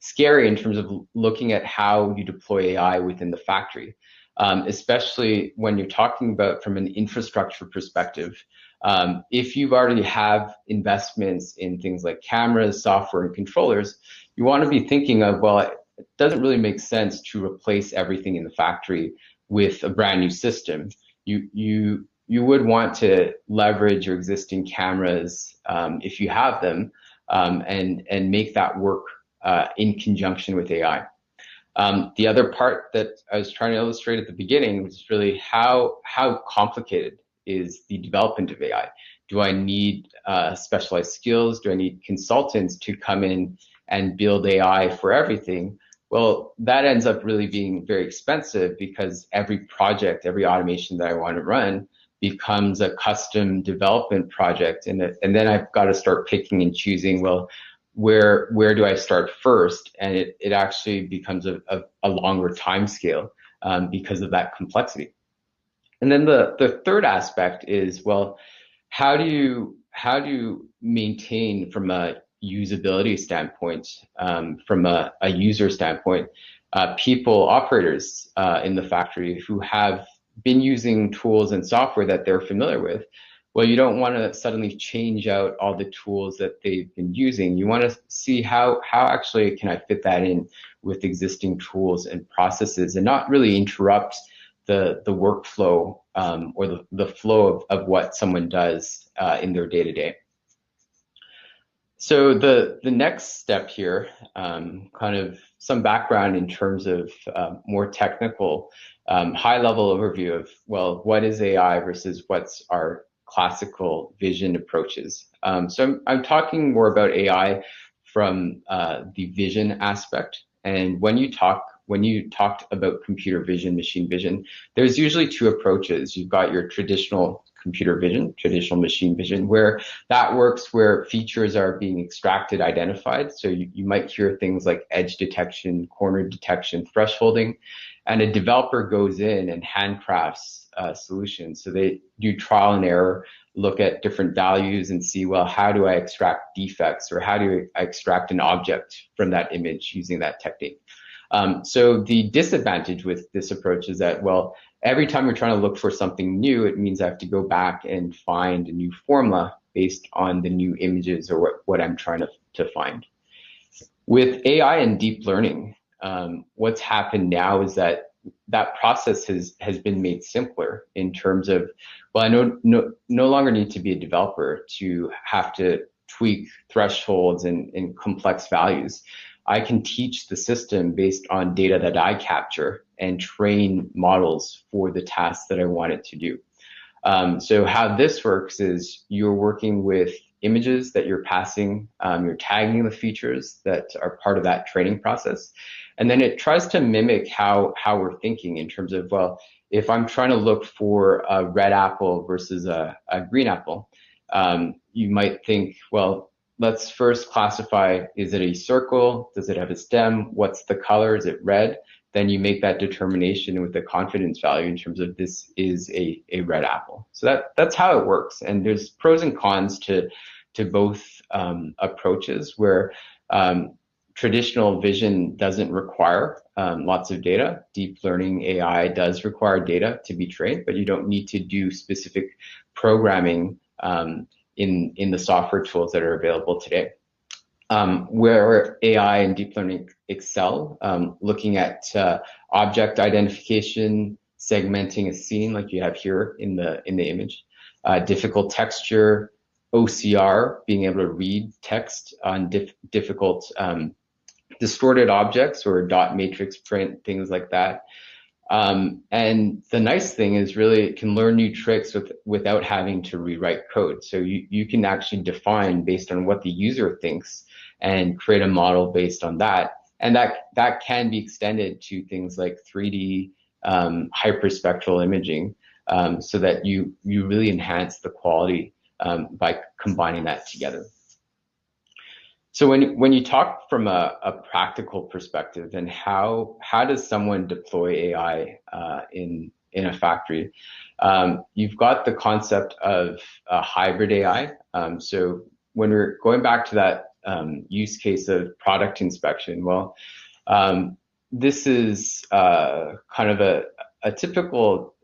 scary in terms of looking at how you deploy AI within the factory, especially when you're talking about from an infrastructure perspective. If you've already have investments in things like cameras, software, and controllers, you want to be thinking of, well, it doesn't really make sense to replace everything in the factory with a brand new system. You would want to leverage your existing cameras if you have them, and make that work in conjunction with AI. The other part that I was trying to illustrate at the beginning was really how complicated is the development of AI. Do I need specialized skills? Do I need consultants to come in and build AI for everything? Well, that ends up really being very expensive, because every project, every automation that I want to run becomes a custom development project, and then I've got to start picking and choosing, well, where do I start first? And it actually becomes a longer time scale because of that complexity. And then the third aspect is, well, how do you maintain from a usability standpoint, from a user standpoint, people, operators in the factory who have been using tools and software that they're familiar with? Well, you don't want to suddenly change out all the tools that they've been using. You want to see how actually can I fit that in with existing tools and processes, and not really interrupt the workflow or the flow of what someone does in their day-to-day. So the next step here, kind of some background in terms of more technical, high-level overview of, well, what is AI versus what's our classical vision approaches. So I'm talking more about AI from the vision aspect. And when you talked about computer vision, machine vision, there's usually two approaches. You've got your traditional computer vision, traditional machine vision, where that works where features are being extracted, identified. So you might hear things like edge detection, corner detection, thresholding, and a developer goes in and handcrafts solutions. So they do trial and error, look at different values and see, well, how do I extract defects, or how do I extract an object from that image using that technique? So the disadvantage with this approach is that, well, every time you're trying to look for something new, it means I have to go back and find a new formula based on the new images or what I'm trying to find. With AI and deep learning, what's happened now is that process has been made simpler in terms of, well, I no longer need to be a developer to have to tweak thresholds and complex values. I can teach the system based on data that I capture and train models for the tasks that I want it to do. So how this works is you're working with images that you're passing, you're tagging the features that are part of that training process. And then it tries to mimic how we're thinking in terms of, well, if I'm trying to look for a red apple versus a green apple, you might think, well, let's first classify, is it a circle? Does it have a stem? What's the color? Is it red? Then you make that determination with the confidence value in terms of this is a red apple. So that's how it works. And there's pros and cons to both approaches, where traditional vision doesn't require lots of data. Deep learning AI does require data to be trained, but you don't need to do specific programming in the software tools that are available today. Where AI and deep learning excel, looking at object identification, segmenting a scene like you have here in the image, difficult texture, OCR, being able to read text on difficult distorted objects or dot matrix print, things like that. And the nice thing is really it can learn new tricks without having to rewrite code. So you can actually define based on what the user thinks and create a model based on that. And that can be extended to things like 3D hyperspectral imaging, so that you really enhance the quality by combining that together. So when you talk from a practical perspective, and how does someone deploy AI in a factory, you've got the concept of a hybrid AI. So when we're going back to that use case of product inspection, well, this is kind of a typical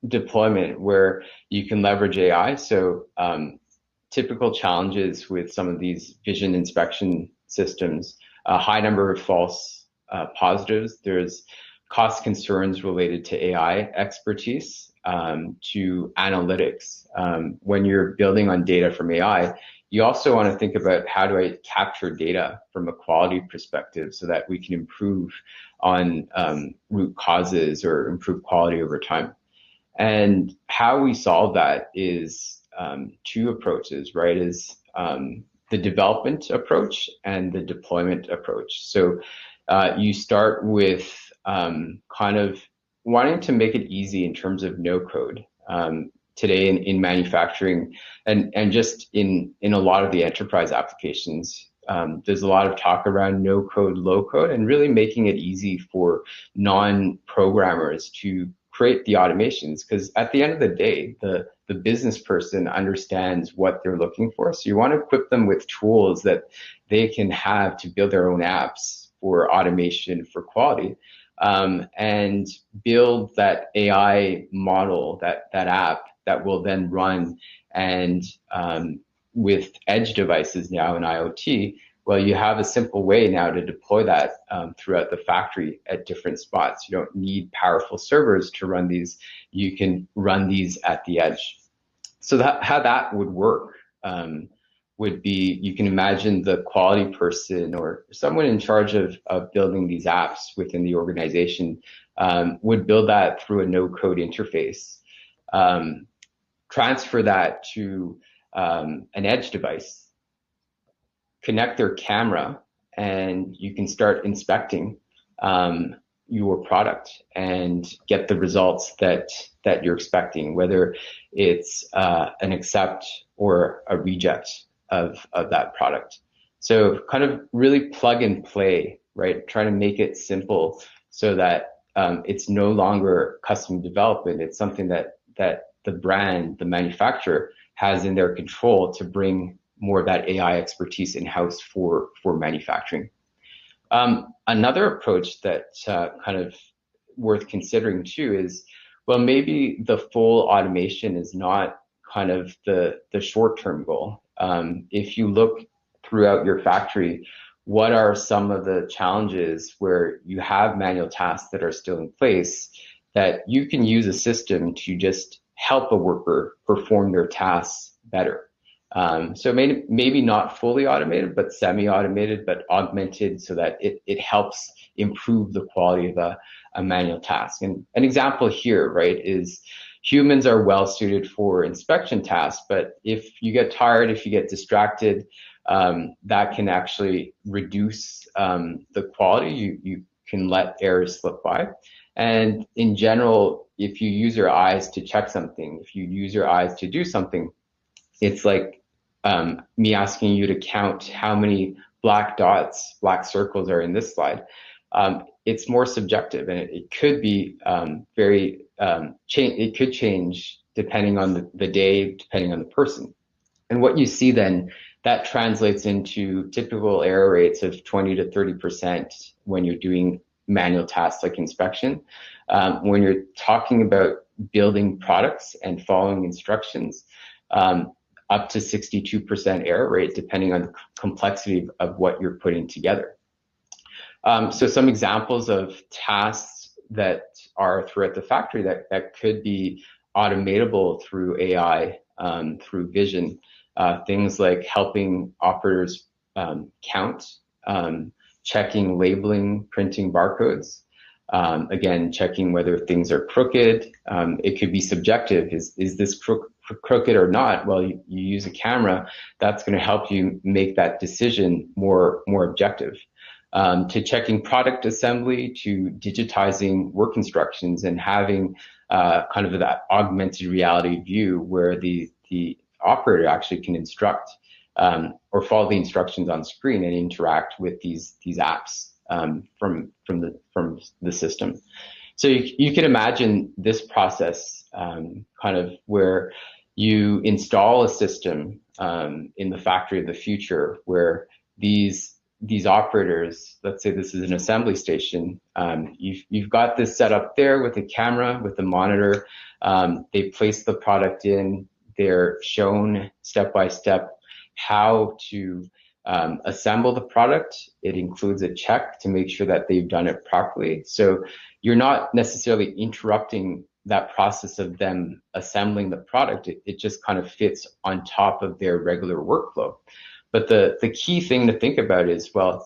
deployment where you can leverage AI. So typical challenges with some of these vision inspection systems, a high number of false positives. There's cost concerns related to AI expertise, to analytics. When you're building on data from AI, you also want to think about, how do I capture data from a quality perspective so that we can improve on root causes or improve quality over time. And how we solve that is two approaches, right? Is the development approach and the deployment approach. So you start with kind of wanting to make it easy in terms of no code. Today in manufacturing and just in a lot of the enterprise applications, there's a lot of talk around no code, low code, and really making it easy for non-programmers to create the automations, because at the end of the day, the business person understands what they're looking for. So you want to equip them with tools that they can have to build their own apps for automation, for quality, and build that AI model, that app that will then run. And with edge devices now in IoT, well, you have a simple way now to deploy that throughout the factory at different spots. You don't need powerful servers to run these. You can run these at the edge. So how that would work would be, you can imagine the quality person or someone in charge of building these apps within the organization would build that through a no-code interface, transfer that to an edge device, connect their camera, and you can start inspecting your product and get the results that you're expecting, whether it's an accept or a reject of that product. So kind of really plug and play, right? Trying to make it simple so that it's no longer custom development. It's something that the brand, the manufacturer, has in their control to bring more of that AI expertise in-house for manufacturing. Another approach that kind of worth considering too is, well, maybe the full automation is not kind of the short-term goal. If you look throughout your factory, what are some of the challenges where you have manual tasks that are still in place that you can use a system to just help a worker perform their tasks better? So maybe not fully automated, but semi-automated, but augmented so that it helps improve the quality of a manual task. And an example here, right, is humans are well suited for inspection tasks, but if you get tired, if you get distracted, that can actually reduce the quality. You can let errors slip by. And in general, if you use your eyes to check something, if you use your eyes to do something, it's like me asking you to count how many black dots, black circles are in this slide. It's more subjective, and it could be it could change depending on the day, depending on the person. And what you see then, that translates into typical error rates of 20 to 30% when you're doing manual tasks like inspection. When you're talking about building products and following instructions, up to 62% error rate, depending on the complexity of what you're putting together. So some examples of tasks that are throughout the factory that could be automatable through AI, through vision, things like helping operators count, checking labeling, printing barcodes, again, checking whether things are crooked. It could be subjective. Is this crooked or not? Well, you use a camera, that's going to help you make that decision more objective. To checking product assembly, to digitizing work instructions and having kind of that augmented reality view where the operator actually can instruct or follow the instructions on screen and interact with these apps from the system. So you can imagine this process kind of where you install a system in the factory of the future where these operators, let's say this is an assembly station, you've got this set up there with a camera, with a monitor. They place the product in, they're shown step by step how to assemble the product. It includes a check to make sure that they've done it properly. So you're not necessarily interrupting that process of them assembling the product. It just kind of fits on top of their regular workflow. But the key thing to think about is, well,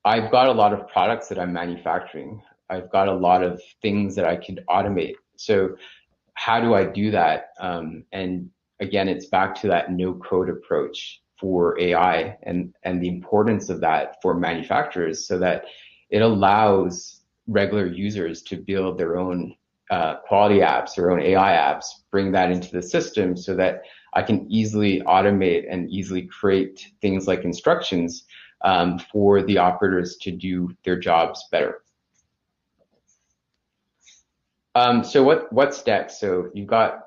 I've got a lot of products that I'm manufacturing. I've got a lot of things that I could automate. So how do I do that? And again, it's back to that no-code approach for AI and the importance of that for manufacturers so that it allows regular users to build their own quality apps, their own AI apps, bring that into the system so that I can easily automate and easily create things like instructions for the operators to do their jobs better. So what's next? So you've got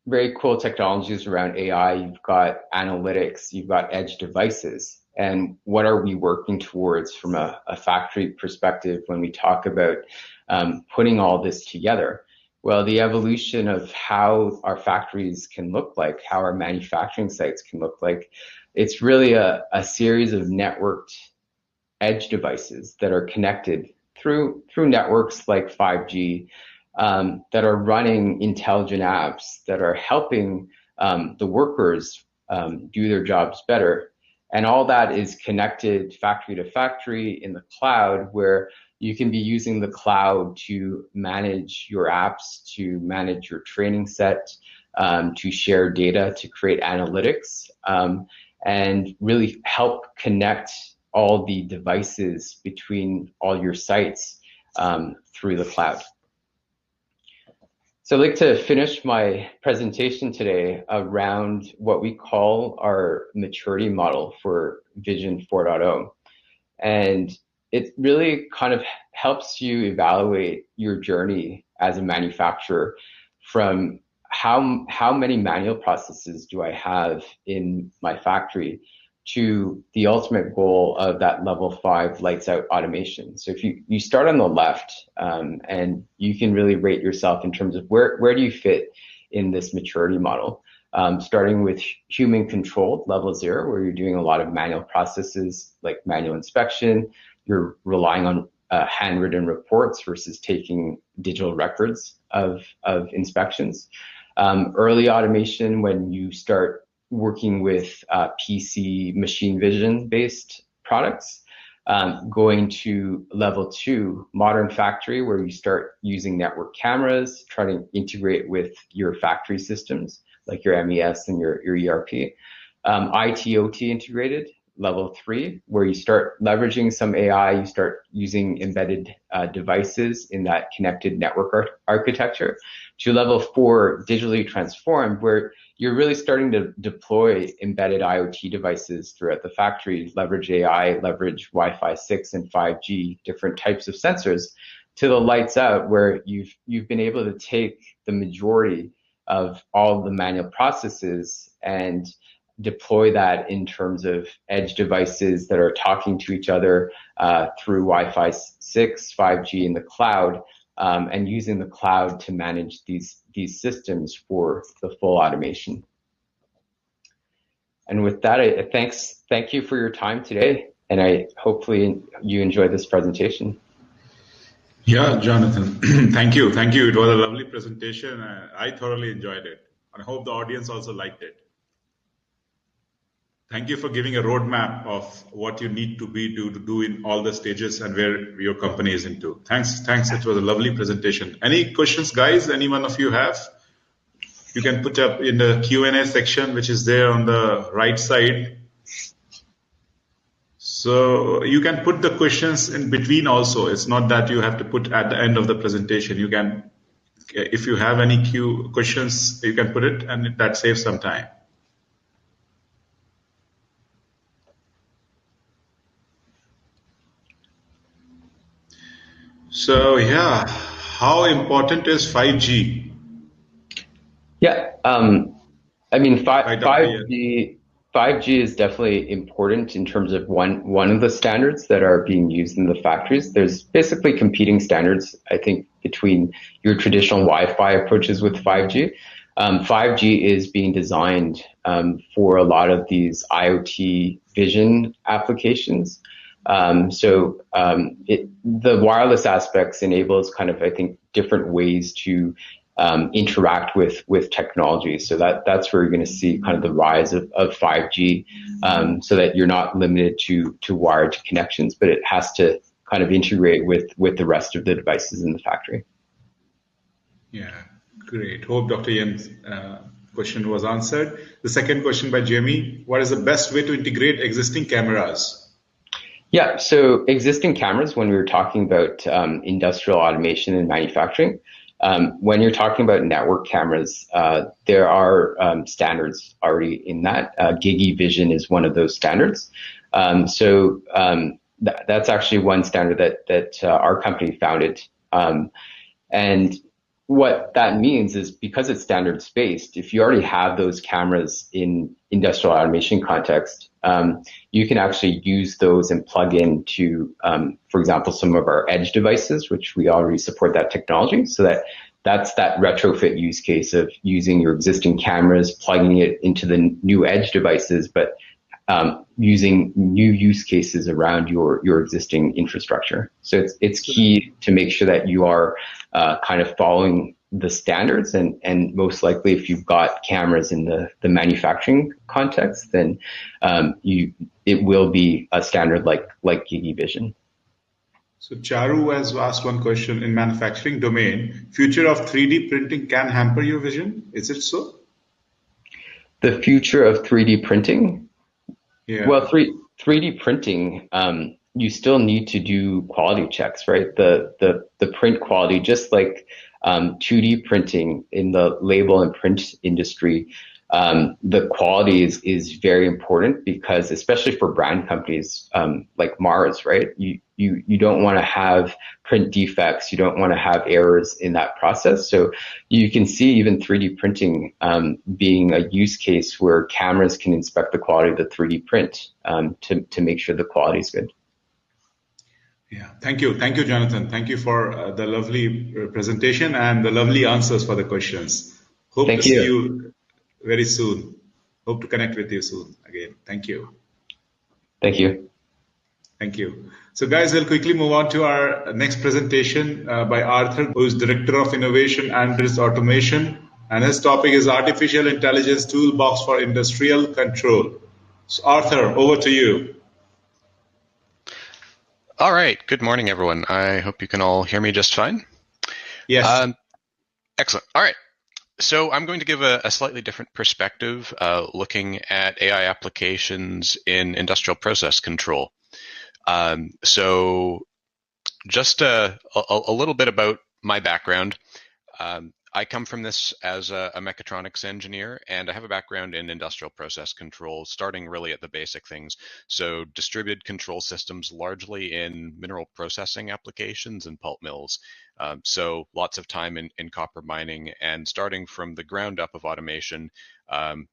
very cool technologies around AI, you've got analytics, you've got edge devices. And what are we working towards from a factory perspective when we talk about putting all this together? Well, the evolution of how our factories can look like, how our manufacturing sites can look like, it's really a series of networked edge devices that are connected through networks like 5G that are running intelligent apps that are helping the workers do their jobs better. And all that is connected factory to factory in the cloud, where you can be using the cloud to manage your apps, to manage your training set, to share data, to create analytics, and really help connect all the devices between all your sites through the cloud. So I'd like to finish my presentation today around what we call our maturity model for Vision 4.0. And it really kind of helps you evaluate your journey as a manufacturer from how many manual processes do I have in my factory to the ultimate goal of that level 5 lights out automation. So if you start on the left, and you can really rate yourself in terms of where do you fit in this maturity model. Starting with human controlled level 0, where you're doing a lot of manual processes like manual inspection, you're relying on handwritten reports versus taking digital records of inspections. Early automation, when you start working with PC machine vision based products. Going to level 2, modern factory, where you start using network cameras, try to integrate with your factory systems like your MES and your ERP. IT/OT integrated, level 3, where you start leveraging some AI, you start using embedded devices in that connected network architecture. To level 4, digitally transformed, where you're really starting to deploy embedded IoT devices throughout the factory, leverage AI, leverage Wi-Fi 6 and 5G, different types of sensors, to the lights out, where you've been able to take the majority of all of the manual processes and deploy that in terms of edge devices that are talking to each other through Wi-Fi 6, 5G in the cloud, and using the cloud to manage these systems for the full automation. And with that, thank you for your time today, and hopefully you enjoyed this presentation. Yeah, Jonathan, thank you. It was a lovely presentation. I thoroughly enjoyed it, and I hope the audience also liked it. Thank you for giving a roadmap of what you need to do in all the stages and where your company is into. Thanks. It was a lovely presentation. Any questions, guys? Any one of you have? You can put up in the Q&A section, which is there on the right side. So you can put the questions in between also. It's not that you have to put at the end of the presentation. You can, if you have any questions, you can put it, and that saves some time. So yeah, how important is 5G? Yeah, I mean, 5G is definitely important in terms of one of the standards that are being used in the factories. There's basically competing standards, I think, between your traditional Wi-Fi approaches with 5G. 5G is being designed for a lot of these IoT vision applications. The wireless aspects enables kind of, I think, different ways to interact with technology. So that's where you're going to see kind of the rise of 5G, so that you're not limited to wired connections, but it has to kind of integrate with the rest of the devices in the factory. Yeah, great. Hope Dr. Yen's question was answered. The second question by Jamie: what is the best way to integrate existing cameras? Yeah, so existing cameras, when we were talking about industrial automation and manufacturing, when you're talking about network cameras, there are standards already in that. Gigi Vision is one of those standards. That's actually one standard that our company founded. And what that means is, because it's standards based, if you already have those cameras in industrial automation context, you can actually use those and plug into, for example, some of our edge devices, which we already support that technology. So that's that retrofit use case of using your existing cameras, plugging it into the new edge devices, but using new use cases around your existing infrastructure. So it's key to make sure that you are kind of following the standards, and most likely if you've got cameras in the manufacturing context, then it will be a standard like Gigi Vision. So Charu has asked one question: in manufacturing domain, future of 3D printing can hamper your vision. Is it so? The future of 3D printing? Yeah. Well, 3D printing, you still need to do quality checks, right? The print quality, just like 2D printing in the label and print industry, the quality is very important, because especially for brand companies like Mars, right? You don't want to have print defects. You don't want to have errors in that process. So you can see even 3D printing being a use case where cameras can inspect the quality of the 3D print to make sure the quality is good. Yeah, thank you, Jonathan. Thank you for the lovely presentation and the lovely answers for the questions. Hope to Thank see you. you very soon. Hope to connect with you soon again. Thank you. Thank you. Thank you. So guys, we'll quickly move on to our next presentation by Arthur, who is Director of Innovation and Automation. And his topic is Artificial Intelligence Toolbox for Industrial Control. So Arthur, over to you. All right. Good morning, everyone. I hope you can all hear me just fine. Yes. Excellent. All right. So I'm going to give a slightly different perspective, looking at AI applications in industrial process control. So just a little bit about my background. I come from this as a mechatronics engineer, and I have a background in industrial process control, starting really at the basic things. So distributed control systems, largely in mineral processing applications and pulp mills. So lots of time in copper mining, and starting from the ground up of automation,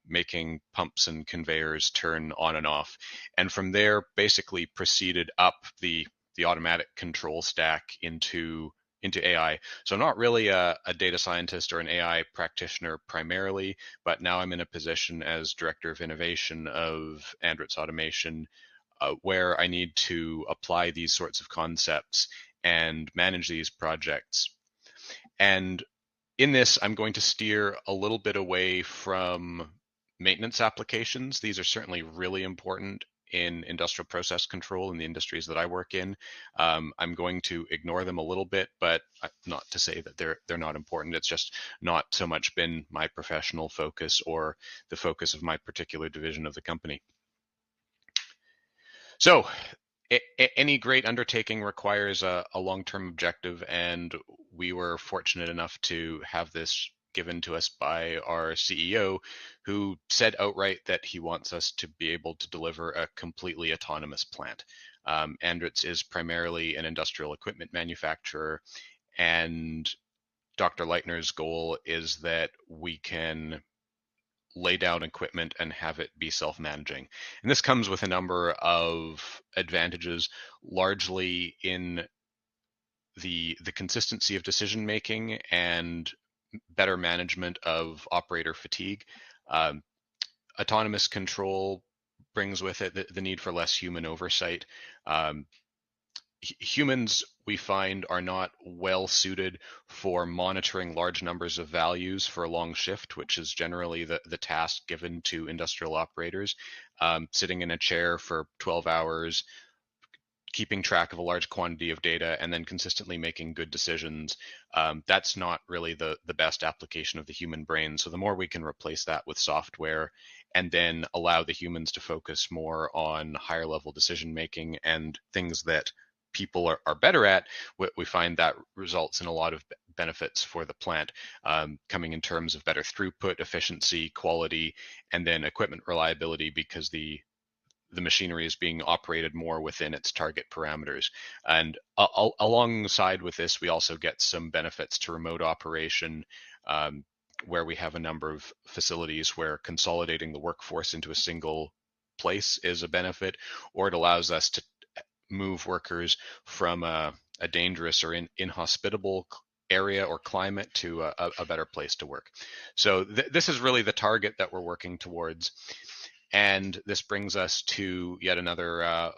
making pumps and conveyors turn on and off. And from there, basically proceeded up the automatic control stack into AI. So I'm not really a data scientist or an AI practitioner primarily, but now I'm in a position as Director of Innovation of Andritz Automation, where I need to apply these sorts of concepts and manage these projects. And in this, I'm going to steer a little bit away from maintenance applications. These are certainly really important in industrial process control in the industries that I work in. I'm going to ignore them a little bit, but not to say that they're not important. It's just not so much been my professional focus or the focus of my particular division of the company. So any great undertaking requires a long-term objective, and we were fortunate enough to have this given to us by our CEO, who said outright that he wants us to be able to deliver a completely autonomous plant. Andritz is primarily an industrial equipment manufacturer, and Dr. Leitner's goal is that we can lay down equipment and have it be self-managing. And this comes with a number of advantages, largely in the consistency of decision making and better management of operator fatigue. Autonomous control brings with it the need for less human oversight. Humans, we find, are not well suited for monitoring large numbers of values for a long shift, which is generally the task given to industrial operators. Sitting in a chair for 12 hours, keeping track of a large quantity of data, and then consistently making good decisions, that's not really the best application of the human brain. So the more we can replace that with software and then allow the humans to focus more on higher level decision making and things that people are better at, we find that results in a lot of benefits for the plant, coming in terms of better throughput, efficiency, quality, and then equipment reliability, because the machinery is being operated more within its target parameters. And alongside with this, we also get some benefits to remote operation, where we have a number of facilities where consolidating the workforce into a single place is a benefit, or it allows us to move workers from a dangerous or inhospitable area or climate to a better place to work. So this is really the target that we're working towards. And this brings us to yet another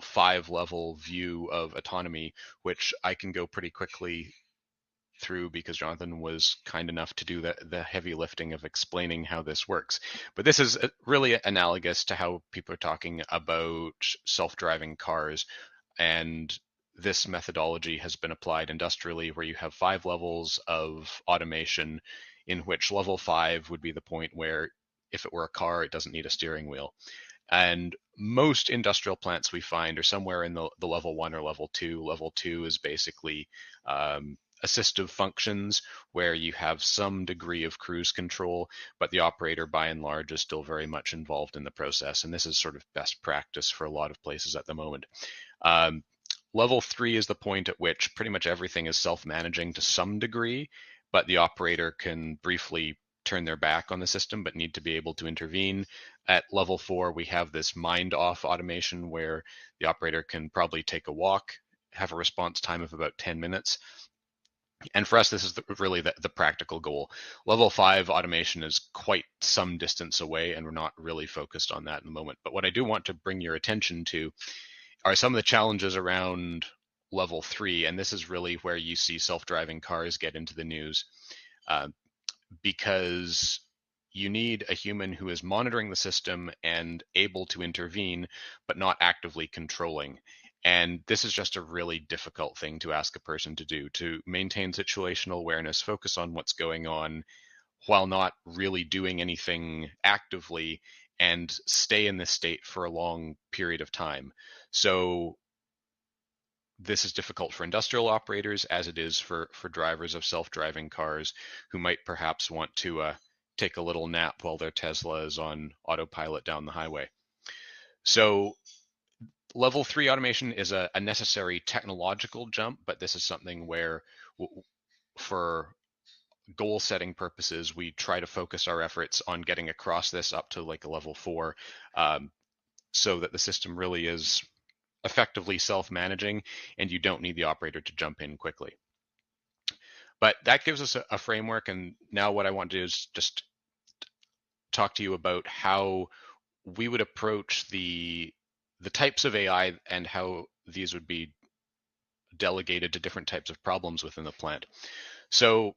5-level view of autonomy, which I can go pretty quickly through because Jonathan was kind enough to do the heavy lifting of explaining how this works. But this is really analogous to how people are talking about self-driving cars. And this methodology has been applied industrially, where you have 5 levels of automation, in which level 5 would be the point where if it were a car, it doesn't need a steering wheel. And most industrial plants we find are somewhere in the level 1 or level 2. Level 2 is basically assistive functions where you have some degree of cruise control, but the operator by and large is still very much involved in the process. And this is sort of best practice for a lot of places at the moment. Level 3 is the point at which pretty much everything is self-managing to some degree, but the operator can briefly turn their back on the system but need to be able to intervene. At level 4, we have this mind-off automation where the operator can probably take a walk, have a response time of about 10 minutes. And for us, this is really the practical goal. Level 5 automation is quite some distance away, and we're not really focused on that in the moment. But what I do want to bring your attention to are some of the challenges around level 3, and this is really where you see self-driving cars get into the news, because you need a human who is monitoring the system and able to intervene, but not actively controlling. And this is just a really difficult thing to ask a person to do, to maintain situational awareness, focus on what's going on while not really doing anything actively, and stay in this state for a long period of time. So this is difficult for industrial operators as it is for drivers of self-driving cars who might perhaps want to take a little nap while their Tesla is on autopilot down the highway. So level 3 automation is a necessary technological jump, but this is something where for goal setting purposes, we try to focus our efforts on getting across this up to like a level 4, so that the system really is effectively self-managing and you don't need the operator to jump in quickly. But that gives us a framework, and now what I want to do is just talk to you about how we would approach the types of AI and how these would be delegated to different types of problems within the plant. So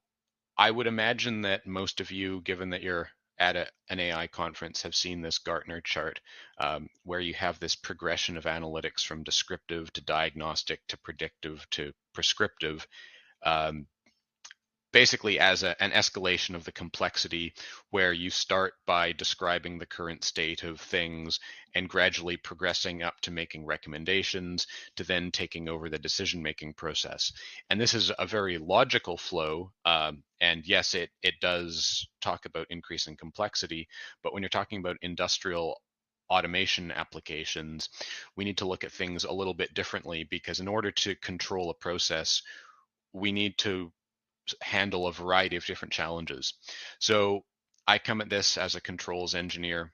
I would imagine that most of you, given that you're at an AI conference, have seen this Gartner chart, where you have this progression of analytics from descriptive to diagnostic to predictive to prescriptive, basically as an escalation of the complexity, where you start by describing the current state of things and gradually progressing up to making recommendations to then taking over the decision-making process. And this is a very logical flow. And yes, it does talk about increasing complexity, but when you're talking about industrial automation applications, we need to look at things a little bit differently, because in order to control a process, we need to handle a variety of different challenges. So I come at this as a controls engineer.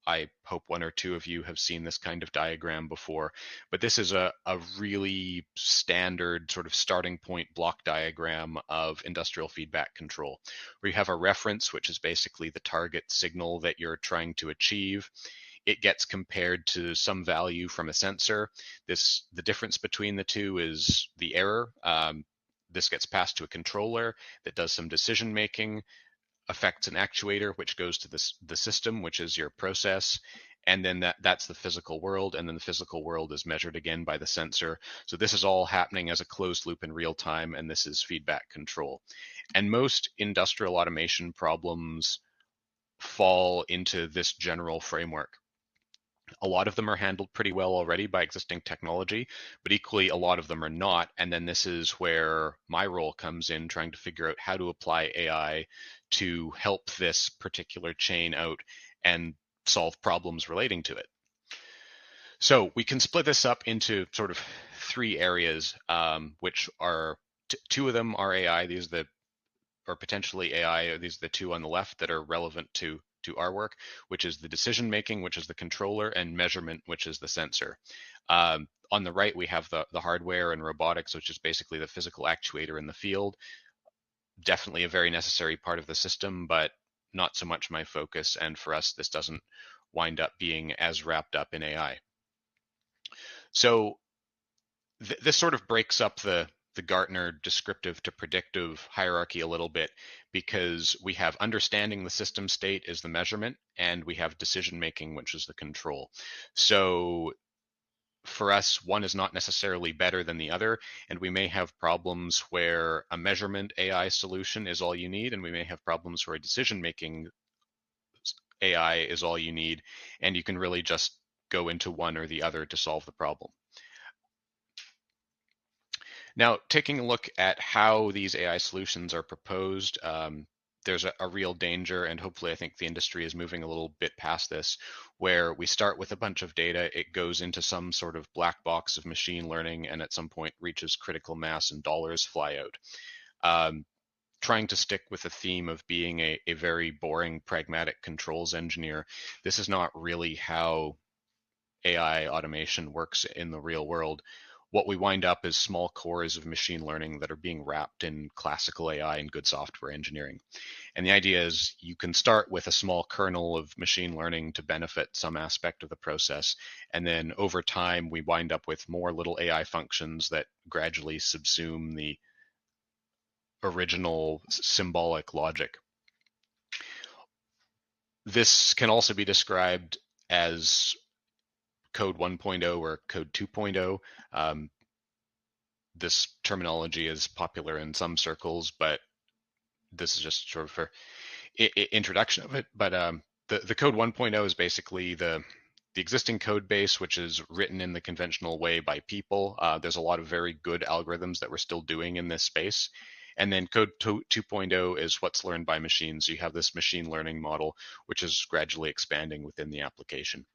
I hope one or two of you have seen this kind of diagram before, but this is a really standard sort of starting point block diagram of industrial feedback control, where you have a reference, which is basically the target signal that you're trying to achieve. It gets compared to some value from a sensor. The difference between the two is the error. This gets passed to a controller that does some decision making, affects an actuator, which goes to the system, which is your process, and then that's the physical world, and then the physical world is measured again by the sensor. So this is all happening as a closed loop in real time, and this is feedback control. And most industrial automation problems fall into this general framework. A lot of them are handled pretty well already by existing technology, but equally a lot of them are not. And then this is where my role comes in, trying to figure out how to apply AI to help this particular chain out and solve problems relating to it. So we can split this up into sort of 3 areas, which are two of them are AI. These are or potentially AI. These are the 2 on the left that are relevant to our work, which is the decision making, which is the controller, and measurement, which is the sensor. On the right, we have the hardware and robotics, which is basically the physical actuator in the field. Definitely a very necessary part of the system, but not so much my focus. And for us, this doesn't wind up being as wrapped up in AI. So this sort of breaks up the Gartner descriptive to predictive hierarchy a little bit, because we have understanding the system state is the measurement, and we have decision making, which is the control. So for us, one is not necessarily better than the other, and we may have problems where a measurement AI solution is all you need, and we may have problems where a decision making AI is all you need, and you can really just go into one or the other to solve the problem. Now, taking a look at how these AI solutions are proposed, there's a real danger, and hopefully I think the industry is moving a little bit past this, where we start with a bunch of data, it goes into some sort of black box of machine learning, and at some point reaches critical mass and dollars fly out. Trying to stick with the theme of being a very boring, pragmatic controls engineer, this is not really how AI automation works in the real world. What we wind up is small cores of machine learning that are being wrapped in classical AI and good software engineering. And the idea is you can start with a small kernel of machine learning to benefit some aspect of the process. And then over time, we wind up with more little AI functions that gradually subsume the original symbolic logic. This can also be described as code 1.0 or code 2.0. This terminology is popular in some circles, but this is just sort of for introduction of it. But the code 1.0 is basically the existing code base, which is written in the conventional way by people. There's a lot of very good algorithms that we're still doing in this space. And then code 2.0 is what's learned by machines. You have this machine learning model, which is gradually expanding within the application.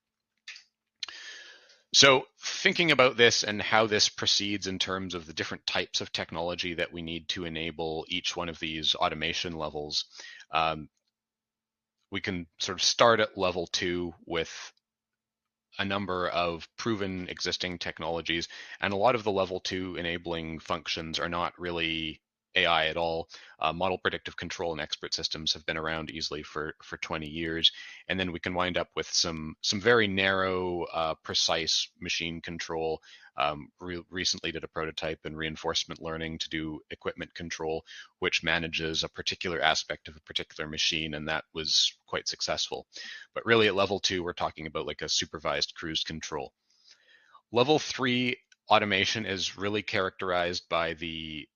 So thinking about this and how this proceeds in terms of the different types of technology that we need to enable each one of these automation levels, we can sort of start at level 2 with a number of proven existing technologies, and a lot of the level 2 enabling functions are not really AI at all. Model predictive control and expert systems have been around easily for 20 years, and then we can wind up with some very narrow, precise machine control. Recently did a prototype in reinforcement learning to do equipment control, which manages a particular aspect of a particular machine, and that was quite successful. But really at level 2, we're talking about like a supervised cruise control. Level 3 automation is really characterized by the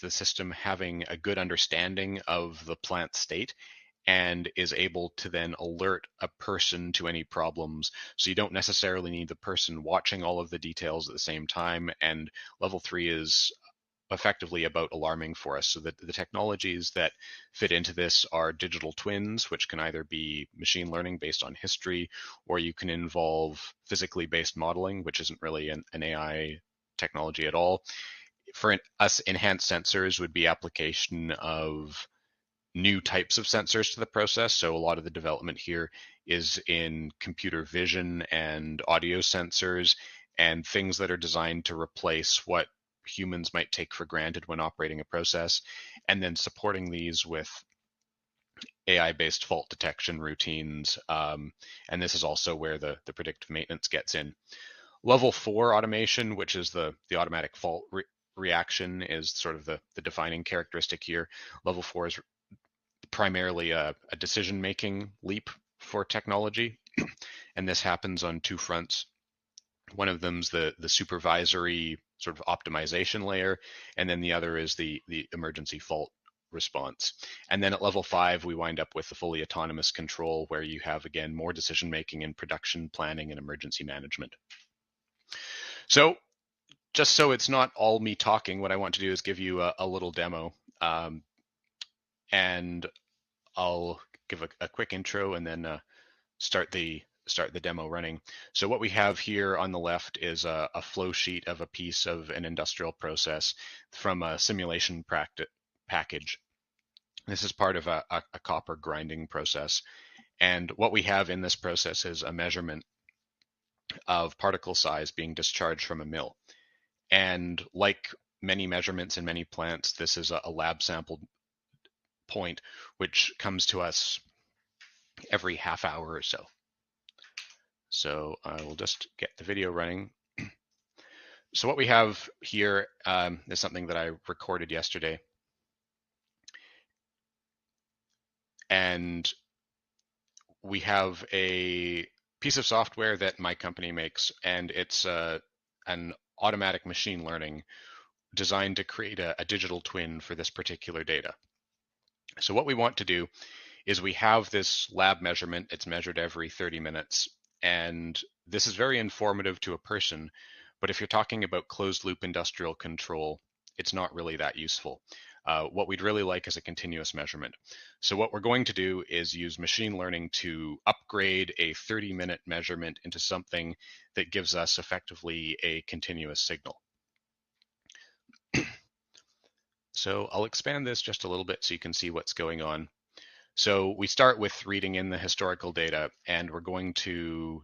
system having a good understanding of the plant state and is able to then alert a person to any problems. So you don't necessarily need the person watching all of the details at the same time. And level 3 is effectively about alarming for us. So that the technologies that fit into this are digital twins, which can either be machine learning based on history, or you can involve physically based modeling, which isn't really an AI technology at all. For us, enhanced sensors would be application of new types of sensors to the process. So a lot of the development here is in computer vision and audio sensors and things that are designed to replace what humans might take for granted when operating a process, and then supporting these with AI-based fault detection routines. And this is also where the predictive maintenance gets in. Level 4 automation, which is the automatic fault reaction, is sort of the defining characteristic here. Level 4 is primarily a decision-making leap for technology, and this happens on 2 fronts. One of them's the supervisory sort of optimization layer, and then the other is the emergency fault response. And then at level 5, we wind up with the fully autonomous control, where you have, again, more decision-making in production planning and emergency management. So just so it's not all me talking, what I want to do is give you a little demo. And I'll give a quick intro and then start the demo running. So what we have here on the left is a flow sheet of a piece of an industrial process from a simulation package. This is part of a copper grinding process. And what we have in this process is a measurement of particle size being discharged from a mill. And like many measurements in many plants, this is a lab sample point, which comes to us every half hour or so. So I will just get the video running. So what we have here is something that I recorded yesterday. And we have a piece of software that my company makes, and it's an automatic machine learning designed to create a digital twin for this particular data. So what we want to do is we have this lab measurement. It's measured every 30 minutes. And this is very informative to a person. But if you're talking about closed loop industrial control, it's not really that useful. What we'd really like is a continuous measurement. So what we're going to do is use machine learning to upgrade a 30-minute measurement into something that gives us effectively a continuous signal. So I'll expand this just a little bit so you can see what's going on. So we start with reading in the historical data, and we're going to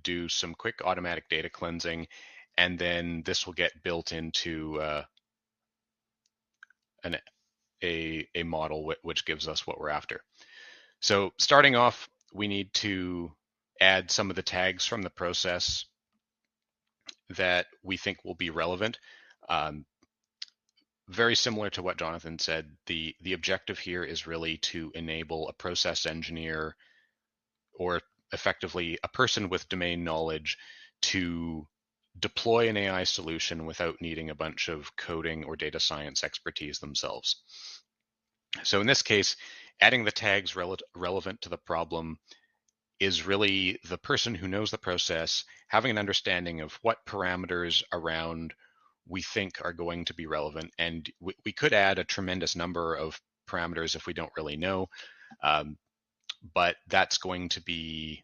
do some quick automatic data cleansing, and then this will get built into a model which gives us what we're after. So starting off, we need to add some of the tags from the process that we think will be relevant. Very similar to what Jonathan said, the objective here is really to enable a process engineer, or effectively a person with domain knowledge, to deploy an AI solution without needing a bunch of coding or data science expertise themselves. So in this case, adding the tags relevant to the problem is really the person who knows the process having an understanding of what parameters around we think are going to be relevant. And we could add a tremendous number of parameters if we don't really know, but that's going to be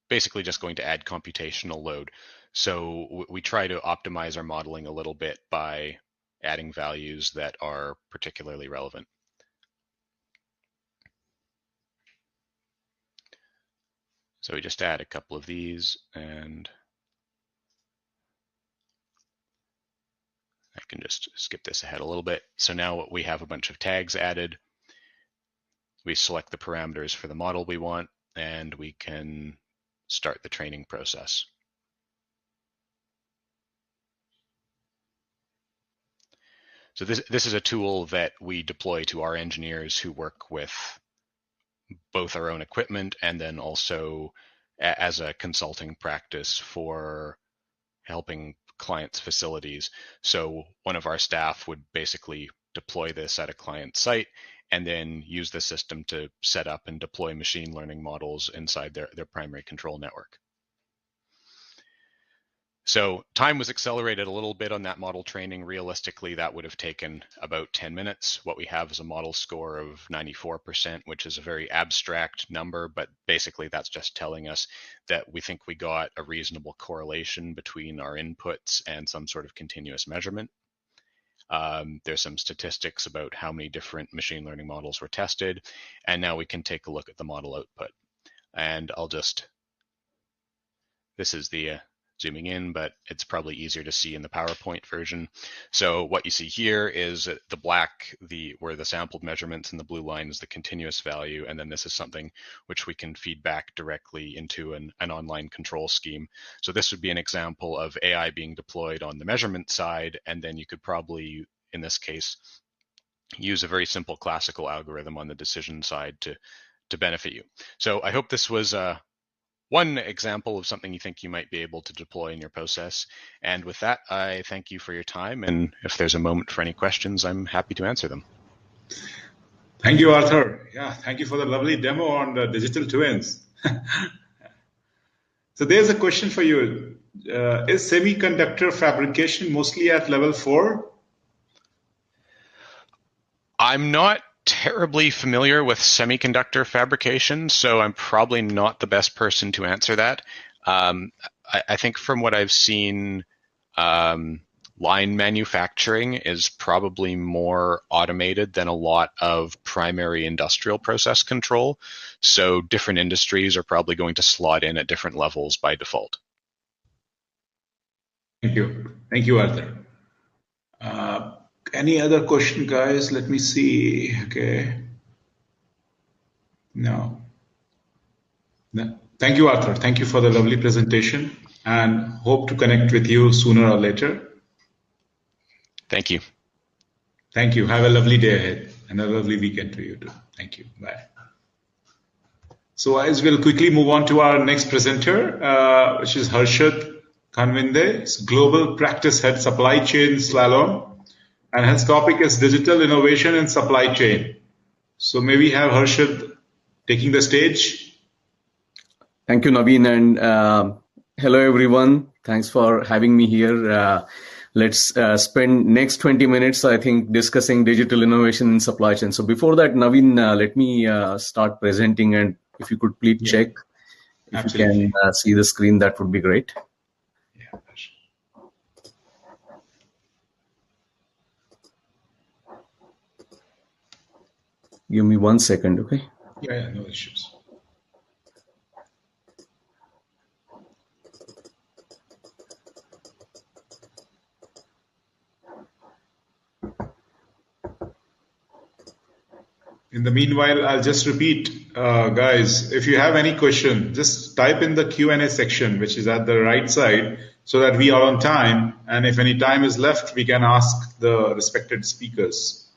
basically just going to add computational load. So we try to optimize our modeling a little bit by adding values that are particularly relevant. So we just add a couple of these, and I can just skip this ahead a little bit. So now we have a bunch of tags added. We select the parameters for the model we want, and we can start the training process. So this is a tool that we deploy to our engineers who work with both our own equipment and then also as a consulting practice for helping clients' facilities. So one of our staff would basically deploy this at a client site and then use the system to set up and deploy machine learning models inside their primary control network. So time was accelerated a little bit on that model training. Realistically, that would have taken about 10 minutes. What we have is a model score of 94%, which is a very abstract number, but basically that's just telling us that we think we got a reasonable correlation between our inputs and some sort of continuous measurement. There's some statistics about how many different machine learning models were tested, and now we can take a look at the model output. And this is the zooming in, but it's probably easier to see in the PowerPoint version. So what you see here is the black, where the sampled measurements, and the blue line is the continuous value. And then this is something which we can feed back directly into an online control scheme. So this would be an example of AI being deployed on the measurement side. And then you could probably, in this case, use a very simple classical algorithm on the decision side to benefit you. So I hope this was one example of something you think you might be able to deploy in your process. And with that, I thank you for your time. And if there's a moment for any questions, I'm happy to answer them. Thank you, Arthur. Yeah, thank you for the lovely demo on the digital twins. So there's a question for you. Is semiconductor fabrication mostly at level 4? I'm not terribly familiar with semiconductor fabrication, so I'm probably not the best person to answer that. I think from what I've seen, line manufacturing is probably more automated than a lot of primary industrial process control. So different industries are probably going to slot in at different levels by default. Thank you. Thank you, Arthur. Any other question, guys? Let me see. Okay. No. Thank you, Arthur. Thank you for the lovely presentation, and hope to connect with you sooner or later. Thank you. Thank you. Have a lovely day ahead and a lovely weekend to you too. Thank you. Bye. So as we'll quickly move on to our next presenter, which is Harshad Kanvinde, Global Practice Head Supply Chain Slalom. And his topic is digital innovation and supply chain. So may we have Harshad taking the stage? Thank you, Naveen, and hello, everyone. Thanks for having me here. let's spend next 20 minutes, I think, discussing digital innovation in supply chain. So before that, Naveen, let me start presenting, and if you could please check if Absolutely. you can see the screen, that would be great. Yeah. Give me 1 second, okay? Yeah, no issues. In the meanwhile, I'll just repeat, guys, if you have any question, just type in the Q&A section, which is at the right side, so that we are on time. And if any time is left, we can ask the respected speakers.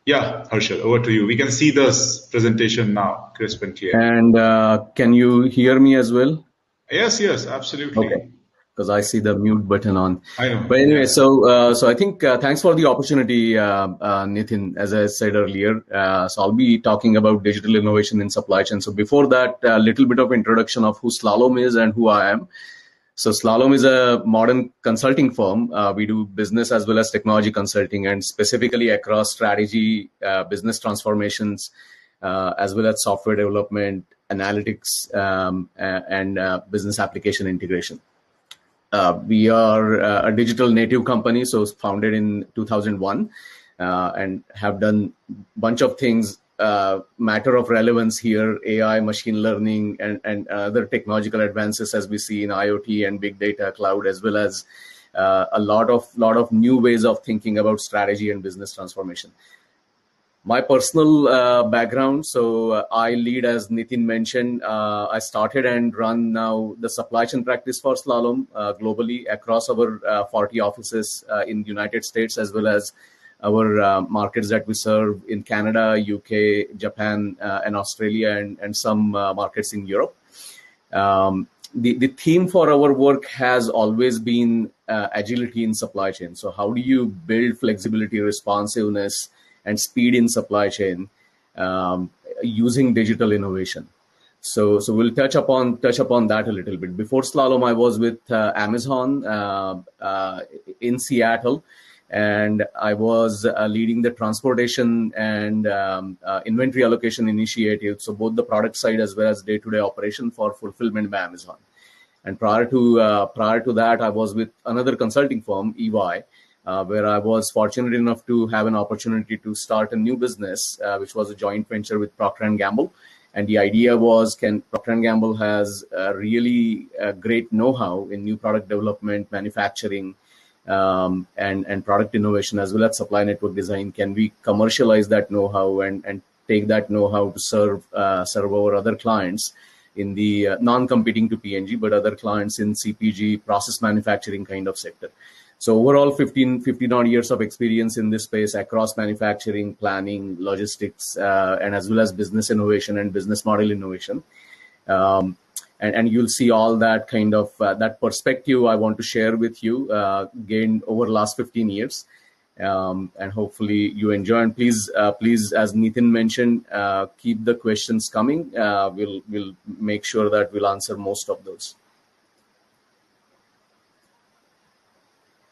Yeah, Harshal, over to you. We can see this presentation now, crisp and clear. And can you hear me as well? Yes, absolutely. Okay, because I see the mute button on. I know. But anyway, so I think thanks for the opportunity, Nitin. As I said earlier, so I'll be talking about digital innovation in supply chain. So before that, a little bit of introduction of who Slalom is and who I am. So Slalom is a modern consulting firm. We do business as well as technology consulting, and specifically across strategy, business transformations, as well as software development, analytics, and business application integration. We are a digital native company, so it's founded in 2001, and have done a bunch of things, matter of relevance here, AI, machine learning, and other technological advances as we see in IoT and big data, cloud, as well as a lot of new ways of thinking about strategy and business transformation. My personal background, so I lead, as Nitin mentioned, I started and run now the supply chain practice for Slalom globally across our 40 offices in the United States, as well as our markets that we serve in Canada, UK, Japan, and Australia, and some markets in Europe. The theme for our work has always been agility in supply chain. So how do you build flexibility, responsiveness, and speed in supply chain using digital innovation? So we'll touch upon that a little bit. Before Slalom, I was with Amazon in Seattle, and I was leading the transportation and inventory allocation initiative. So both the product side as well as day-to-day operation for fulfillment by Amazon. And prior to that, I was with another consulting firm, EY, where I was fortunate enough to have an opportunity to start a new business, which was a joint venture with Procter & Gamble. And the idea was, Procter & Gamble has really great know-how in new product development, manufacturing, and product innovation, as well as supply network design. Can we commercialize that know-how and take that know-how to serve our other clients in the non-competing to P&G, but other clients in CPG, process manufacturing kind of sector? So overall, 15 odd years of experience in this space across manufacturing, planning, logistics, and as well as business innovation and business model innovation. And you'll see all that kind of that perspective I want to share with you, gained over the last 15 years. And hopefully you enjoy. And please, as Nitin mentioned, keep the questions coming. We'll make sure that we'll answer most of those.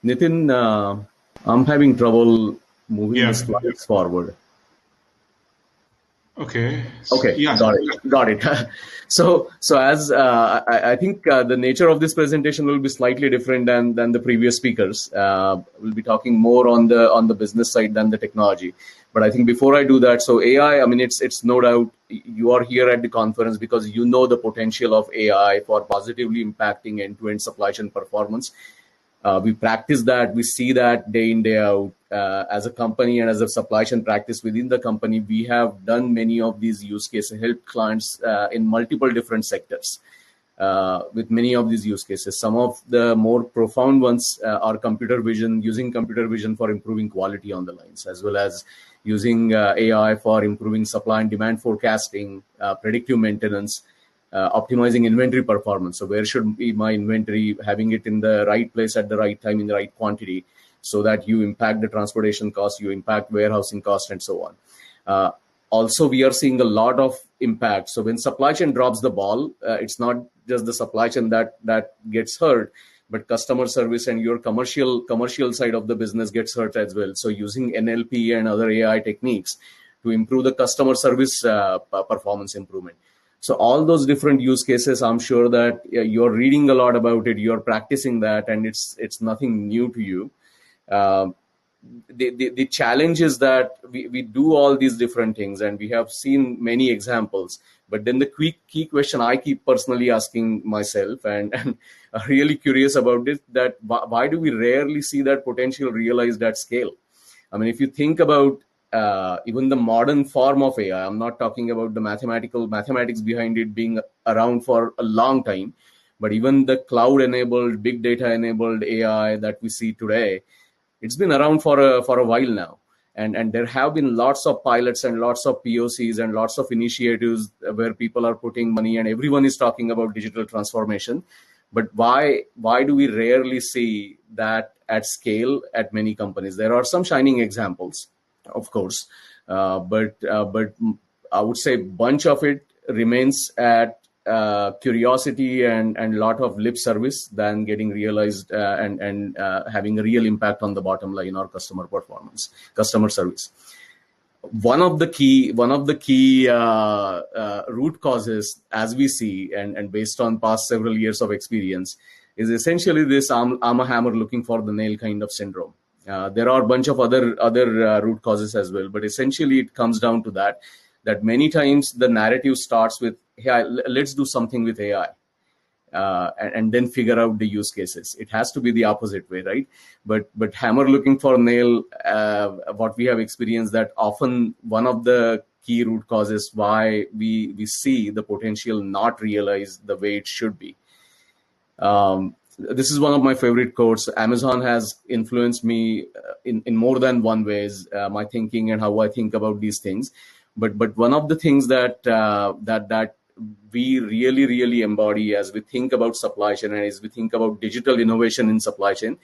Nitin, I'm having trouble moving the slides forward. Okay. Yeah. Got it. So as I think the nature of this presentation will be slightly different than the previous speakers. We'll be talking more on the business side than the technology. But I think before I do that, so AI, I mean, it's no doubt you are here at the conference because you know the potential of AI for positively impacting end-to-end supply chain performance. We practice that, we see that day in, day out. As a company and as a supply chain practice within the company, we have done many of these use cases, helped clients in multiple different sectors with many of these use cases. Some of the more profound ones are computer vision, using computer vision for improving quality on the lines, as well as using AI for improving supply and demand forecasting, predictive maintenance, optimizing inventory performance. So where should be my inventory, having it in the right place at the right time in the right quantity, so that you impact the transportation cost, you impact warehousing cost, and so on. Also, we are seeing a lot of impact. So when supply chain drops the ball, it's not just the supply chain that gets hurt, but customer service and your commercial side of the business gets hurt as well. So using NLP and other AI techniques to improve the customer service performance improvement. So all those different use cases, I'm sure that you're reading a lot about it, you're practicing that, and it's nothing new to you. The challenge is that we do all these different things, and we have seen many examples. But then the key question I keep personally asking myself, and really curious about it, that why do we rarely see that potential realized at scale? I mean, if you think about even the modern form of AI, I'm not talking about the mathematics behind it being around for a long time, but even the cloud-enabled, big data-enabled AI that we see today, it's been around for a while now. And there have been lots of pilots and lots of POCs and lots of initiatives where people are putting money and everyone is talking about digital transformation. But why do we rarely see that at scale at many companies? There are some shining examples, of course, but I would say bunch of it remains at curiosity and a lot of lip service than getting realized and having a real impact on the bottom line or customer performance, customer service. One of the key root causes, as we see, and based on past several years of experience, is essentially this I'm a hammer looking for the nail kind of syndrome. There are a bunch of other root causes as well, but essentially it comes down to that many times the narrative starts with, hey, let's do something with AI. And then figure out the use cases. It has to be the opposite way, right? But hammer looking for nail, what we have experienced that often one of the key root causes why we see the potential not realized the way it should be. This is one of my favorite quotes. Amazon has influenced me in more than one ways, my thinking and how I think about these things. But one of the things that we really embody as we think about supply chain and as we think about digital innovation in supply chain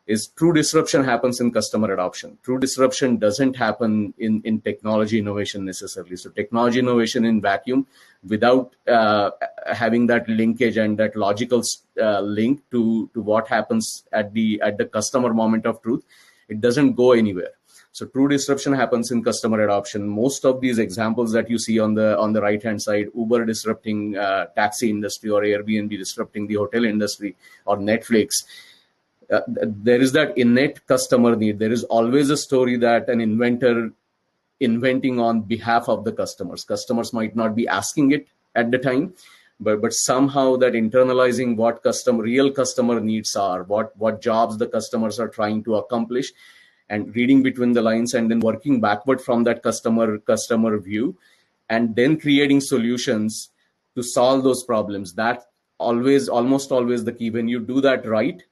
is true disruption happens in customer adoption. True disruption doesn't happen in technology innovation necessarily. So technology innovation in vacuum without having that linkage and that logical link to what happens at the customer moment of truth, it doesn't go anywhere. So true disruption happens in customer adoption. Most of these examples that you see on the right hand side, Uber disrupting taxi industry, or Airbnb disrupting the hotel industry, or Netflix, there is that innate customer need. There is always a story that an inventor inventing on behalf of the customers. Customers might not be asking it at the time, but somehow that internalizing what real customer needs are, what jobs the customers are trying to accomplish, and reading between the lines and then working backward from that customer view, and then creating solutions to solve those problems. That almost always the key. When you do that right,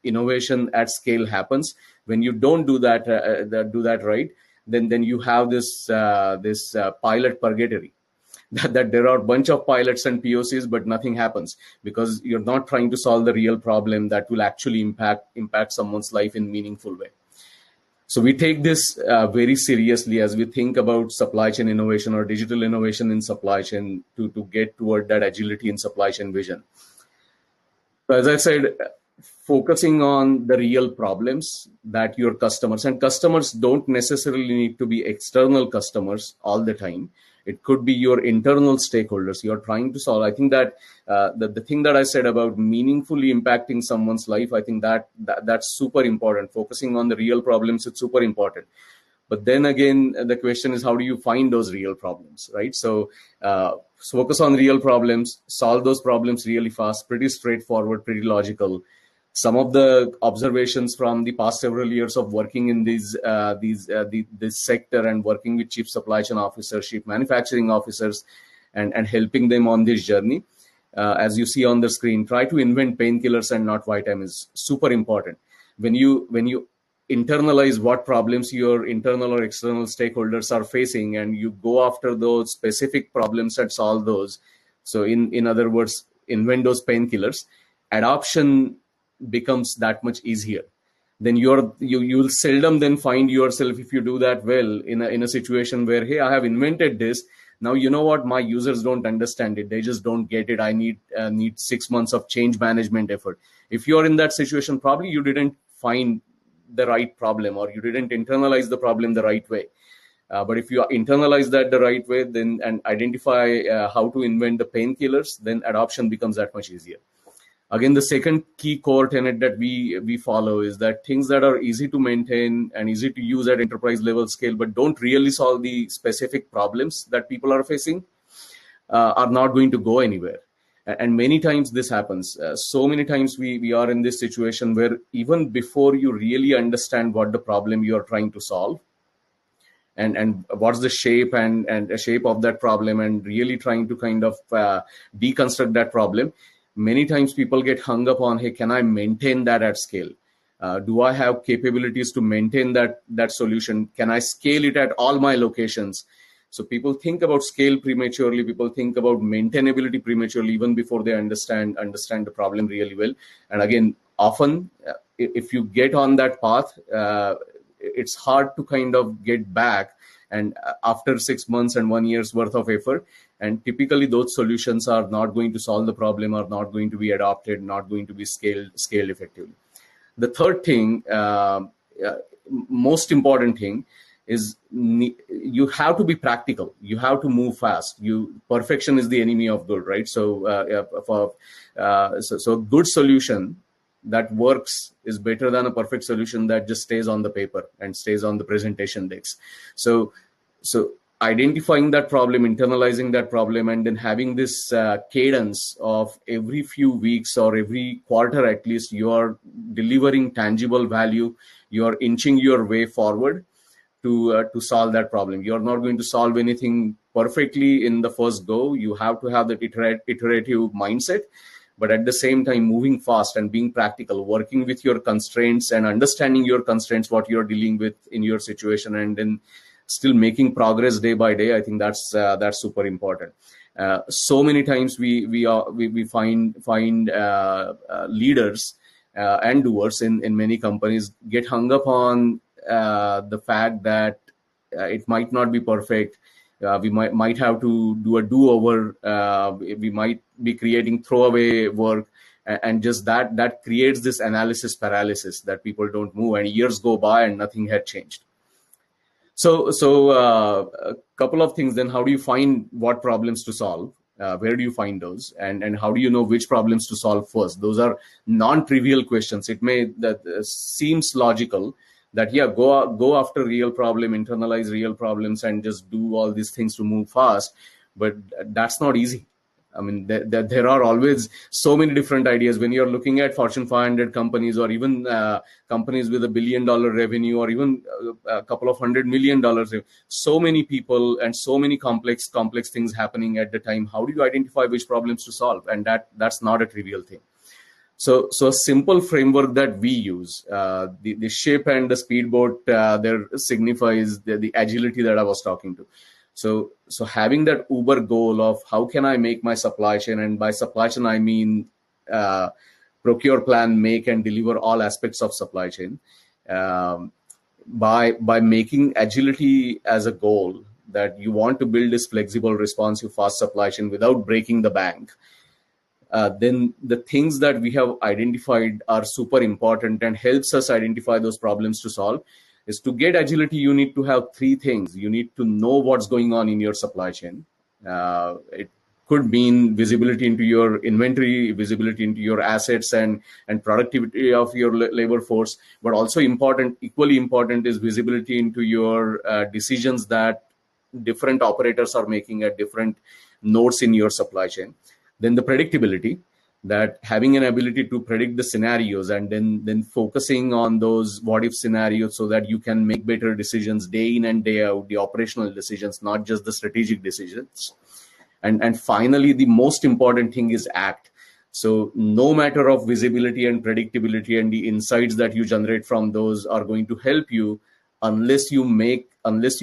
innovation at scale happens. When you don't do that right, then you have this pilot purgatory. That there are a bunch of pilots and POCs, but nothing happens because you're not trying to solve the real problem that will actually impact someone's life in a meaningful way. So we take this very seriously as we think about supply chain innovation or digital innovation in supply chain to get toward that agility in supply chain vision. So as I said, focusing on the real problems that your customers, and customers don't necessarily need to be external customers all the time. It could be your internal stakeholders you're trying to solve. I think that the thing that I said about meaningfully impacting someone's life, I think that's super important. Focusing on the real problems, it's super important. But then again, the question is, how do you find those real problems, right? So focus on real problems, solve those problems really fast, pretty straightforward, pretty logical. Some of the observations from the past several years of working in this sector and working with chief supply chain officers, chief manufacturing officers, and helping them on this journey. As you see on the screen, try to invent painkillers and not vitamins. Super important. When you internalize what problems your internal or external stakeholders are facing, and you go after those specific problems and solve those. So in other words, invent those painkillers. Adoption becomes that much easier. Then you'll seldom then find yourself, if you do that well, in a situation where, hey, I have invented this. Now you know what, my users don't understand it. They just don't get it. I need 6 months of change management effort. If you're in that situation, probably you didn't find the right problem, or you didn't internalize the problem the right way. But if you internalize that the right way, then and identify how to invent the painkillers, then adoption becomes that much easier. Again, the second key core tenet that we follow is that things that are easy to maintain and easy to use at enterprise level scale, but don't really solve the specific problems that people are facing, are not going to go anywhere. And many times this happens. So many times we are in this situation where even before you really understand what the problem you are trying to solve, and what's the shape and the shape of that problem, and really trying to kind of deconstruct that problem, many times people get hung up on, hey, can I maintain that at scale? Do I have capabilities to maintain that solution? Can I scale it at all my locations? So people think about scale prematurely. People think about maintainability prematurely, even before they understand the problem really well. And again, often, if you get on that path, it's hard to kind of get back. And after 6 months and 1 year's worth of effort, and typically those solutions are not going to solve the problem, are not going to be adopted, not going to be scaled effectively. The third thing, most important thing, is you have to be practical. You have to move fast. Perfection is the enemy of good, right? So a good solution that works is better than a perfect solution that just stays on the paper and stays on the presentation decks. So identifying that problem, internalizing that problem, and then having this cadence of every few weeks or every quarter at least, you are delivering tangible value. You are inching your way forward to solve that problem. You're not going to solve anything perfectly in the first go. You have to have that iterative mindset, but at the same time moving fast and being practical, working with your constraints and understanding your constraints, what you're dealing with in your situation, and then still making progress day by day. I think that's super important. So many times we find leaders and doers in many companies get hung up on the fact that it might not be perfect. We might have to do a do-over. We might be creating throwaway work, and just that creates this analysis paralysis that people don't move, and years go by and nothing had changed. So a couple of things. Then, how do you find what problems to solve? Where do you find those, and how do you know which problems to solve first? Those are non-trivial questions. It may seems logical that go after real problem, internalize real problems, and just do all these things to move fast, but that's not easy. I mean, there are always so many different ideas. When you're looking at Fortune 500 companies, or even companies with $1 billion revenue, or even a couple of $100 million, so many people and so many complex things happening at the time. How do you identify which problems to solve? And that's not a trivial thing. So a simple framework that we use, the ship and the speedboat, there signifies the agility that I was talking to. So having that uber goal of how can I make my supply chain, and by supply chain I mean procure, plan, make, and deliver all aspects of supply chain. By making agility as a goal, that you want to build this flexible, responsive, fast supply chain without breaking the bank. Then the things that we have identified are super important and helps us identify those problems to solve. Is to get agility, you need to have three things. You need to know what's going on in your supply chain. It could mean visibility into your inventory, visibility into your assets, and productivity of your labor force. But also equally important is visibility into your decisions that different operators are making at different nodes in your supply chain. Then the predictability, that having an ability to predict the scenarios, and then focusing on those what if scenarios so that you can make better decisions day in and day out, the operational decisions, not just the strategic decisions. And finally, the most important thing is act. So no matter of visibility and predictability and the insights that you generate from those are going to help you, unless you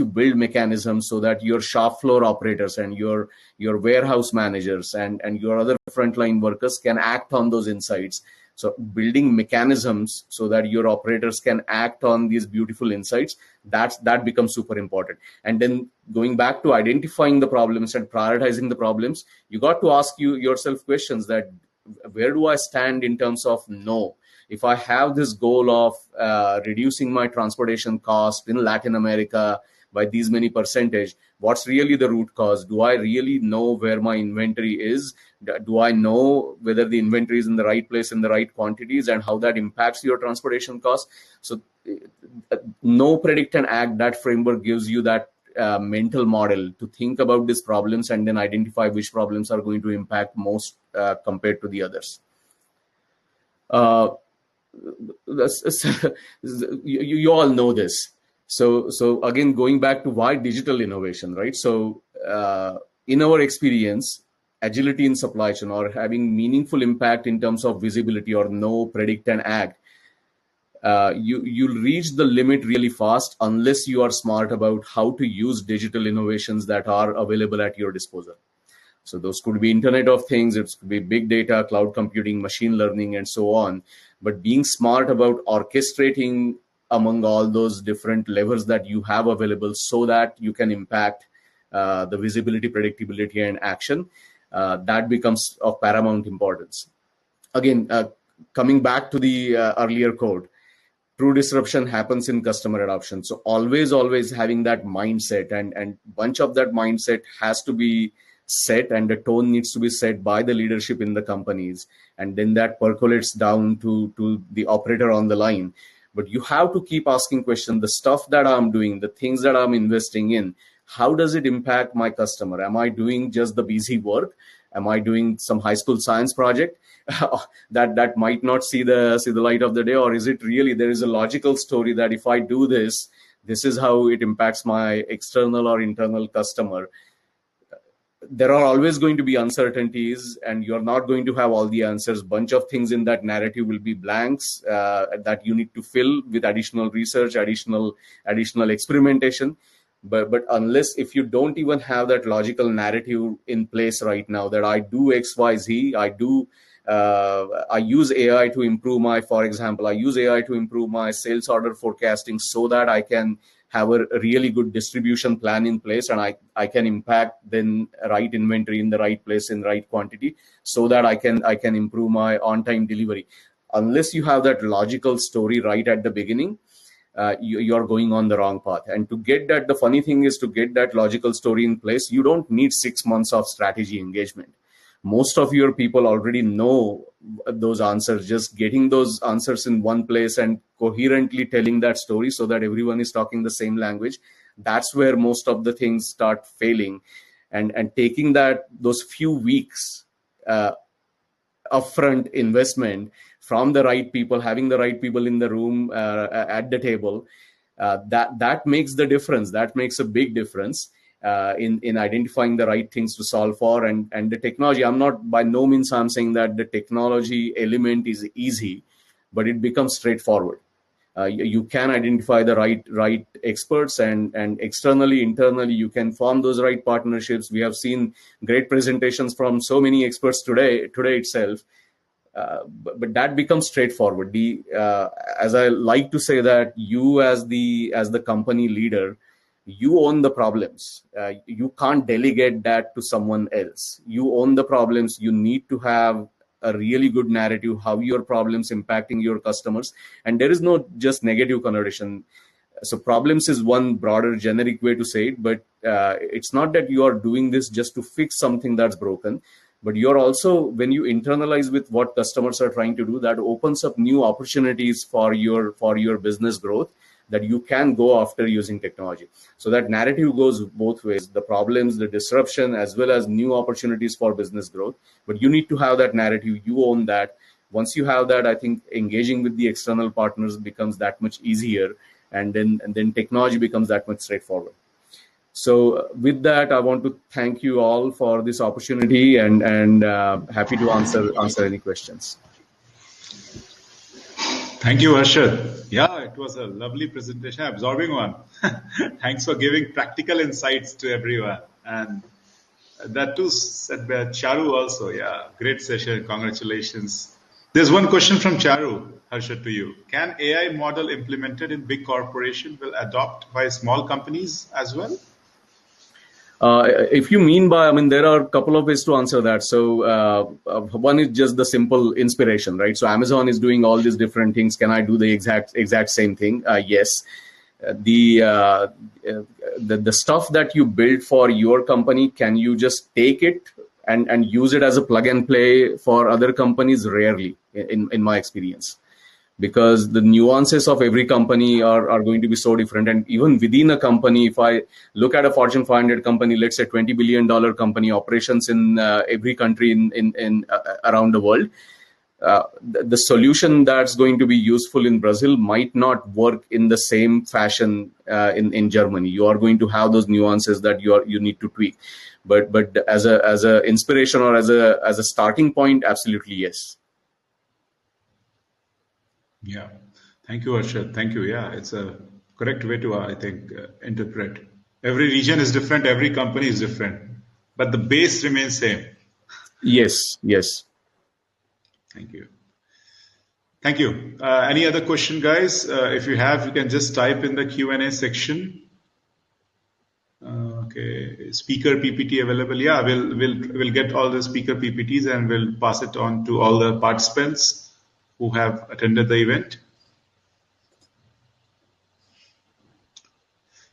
build mechanisms so that your shop floor operators and your warehouse managers and your other frontline workers can act on those insights. So building mechanisms so that your operators can act on these beautiful insights, that becomes super important. And then going back to identifying the problems and prioritizing the problems, you got to ask yourself questions that, where do I stand in terms of no? If I have this goal of reducing my transportation cost in Latin America by these many percentage, what's really the root cause? Do I really know where my inventory is? Do I know whether the inventory is in the right place in the right quantities and how that impacts your transportation cost? So know, predict, and act, that framework gives you that mental model to think about these problems and then identify which problems are going to impact most compared to the others. You all know this. So again, going back to why digital innovation, right? So in our experience, agility in supply chain or having meaningful impact in terms of visibility or know, predict, and act, you'll reach the limit really fast unless you are smart about how to use digital innovations that are available at your disposal. So those could be Internet of Things, it could be big data, cloud computing, machine learning, and so on. But being smart about orchestrating among all those different levers that you have available so that you can impact the visibility, predictability, and action, that becomes of paramount importance. Again, coming back to the earlier code, true disruption happens in customer adoption. So always having that mindset, and bunch of that mindset has to be set, and the tone needs to be set by the leadership in the companies, and then that percolates down to the operator on the line. But you have to keep asking questions. The stuff that I'm doing, the things that I'm investing in, how does it impact my customer? Am I doing just the busy work? Am I doing some high school science project that might not see the light of the day? Or is it really there is a logical story that if I do this, this is how it impacts my external or internal customer? There are always going to be uncertainties, and you're not going to have all the answers. Bunch of things in that narrative will be blanks that you need to fill with additional research, additional experimentation. But unless, if you don't even have that logical narrative in place right now, that I do X, Y, Z, I use AI to improve my, for example, I use AI to improve my sales order forecasting so that I can have a really good distribution plan in place, and I can impact then right inventory in the right place in right quantity so that I can improve my on-time delivery. Unless you have that logical story right at the beginning, you're going on the wrong path. And to get that, the funny thing is, to get that logical story in place, you don't need 6 months of strategy engagement. Most of your people already know those answers. Just getting those answers in one place and coherently telling that story so that everyone is talking the same language, that's where most of the things start failing. And taking those few weeks upfront investment from the right people, having the right people in the room at the table, that makes the difference. That makes a big difference in identifying the right things to solve for. And the technology, I'm not, by no means I'm saying that the technology element is easy, but it becomes straightforward. You can identify the right experts, and externally, internally, you can form those right partnerships. We have seen great presentations from so many experts today itself. But that becomes straightforward. As I like to say, that you as the company leader, you own the problems. You can't delegate that to someone else. You own the problems. You need to have a really good narrative, how your problems impacting your customers. And there is no just negative connotation. So problems is one broader generic way to say it, but it's not that you are doing this just to fix something that's broken, but you're also, when you internalize with what customers are trying to do, that opens up new opportunities for your business growth that you can go after using technology. So that narrative goes both ways, the problems, the disruption, as well as new opportunities for business growth. But you need to have that narrative. You own that. Once you have that, I think engaging with the external partners becomes that much easier, and then technology becomes that much straightforward. So with that, I want to thank you all for this opportunity, and happy to answer any questions. Thank you, Arshad. Yeah, it was a lovely presentation, absorbing one. Thanks for giving practical insights to everyone. And that too said by Charu also. Yeah, great session. Congratulations. There's one question from Charu, Harshad, to you. Can AI model implemented in big corporation will adopt by small companies as well? If you mean by, I mean, there are a couple of ways to answer that. So one is just the simple inspiration, right? So Amazon is doing all these different things. Can I do the exact same thing? Yes. The stuff that you build for your company, can you just take it and use it as a plug and play for other companies? Rarely, in my experience, because the nuances of every company are going to be so different. And even within a company, if I look at a Fortune 500 company, let's say $20 billion company, operations in every country in around the world, the solution that's going to be useful in Brazil might not work in the same fashion in Germany. You are going to have those nuances that you need to tweak. But as a inspiration or as a starting point, absolutely yes. Yeah, thank you, Arshad. Thank you. Yeah, it's a correct way to, I think, interpret. Every region is different, every company is different, but the base remains same. Yes. Thank you. Thank you. Any other question, guys? If you have, you can just type in the Q&A section. Okay, speaker PPT available. Yeah, we'll get all the speaker PPTs and we'll pass it on to all the participants who have attended the event.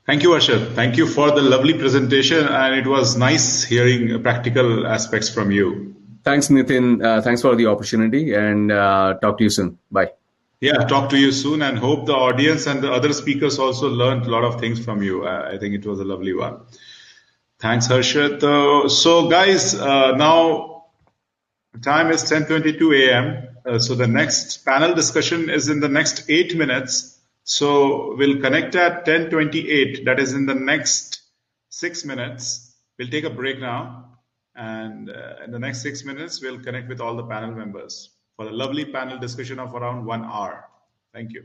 Thank you, Arshad. Thank you for the lovely presentation, and it was nice hearing practical aspects from you. Thanks, Nitin. Thanks for the opportunity, and talk to you soon. Bye. Yeah, talk to you soon, and hope the audience and the other speakers also learned a lot of things from you. I think it was a lovely one. Thanks, Harshad. So, guys, now the time is 10:22 a.m. So the next panel discussion is in the next 8 minutes. So we'll connect at 10:28. That is in the next 6 minutes. We'll take a break now. And in the next 6 minutes, we'll connect with all the panel members for the lovely panel discussion of around 1 hour. Thank you.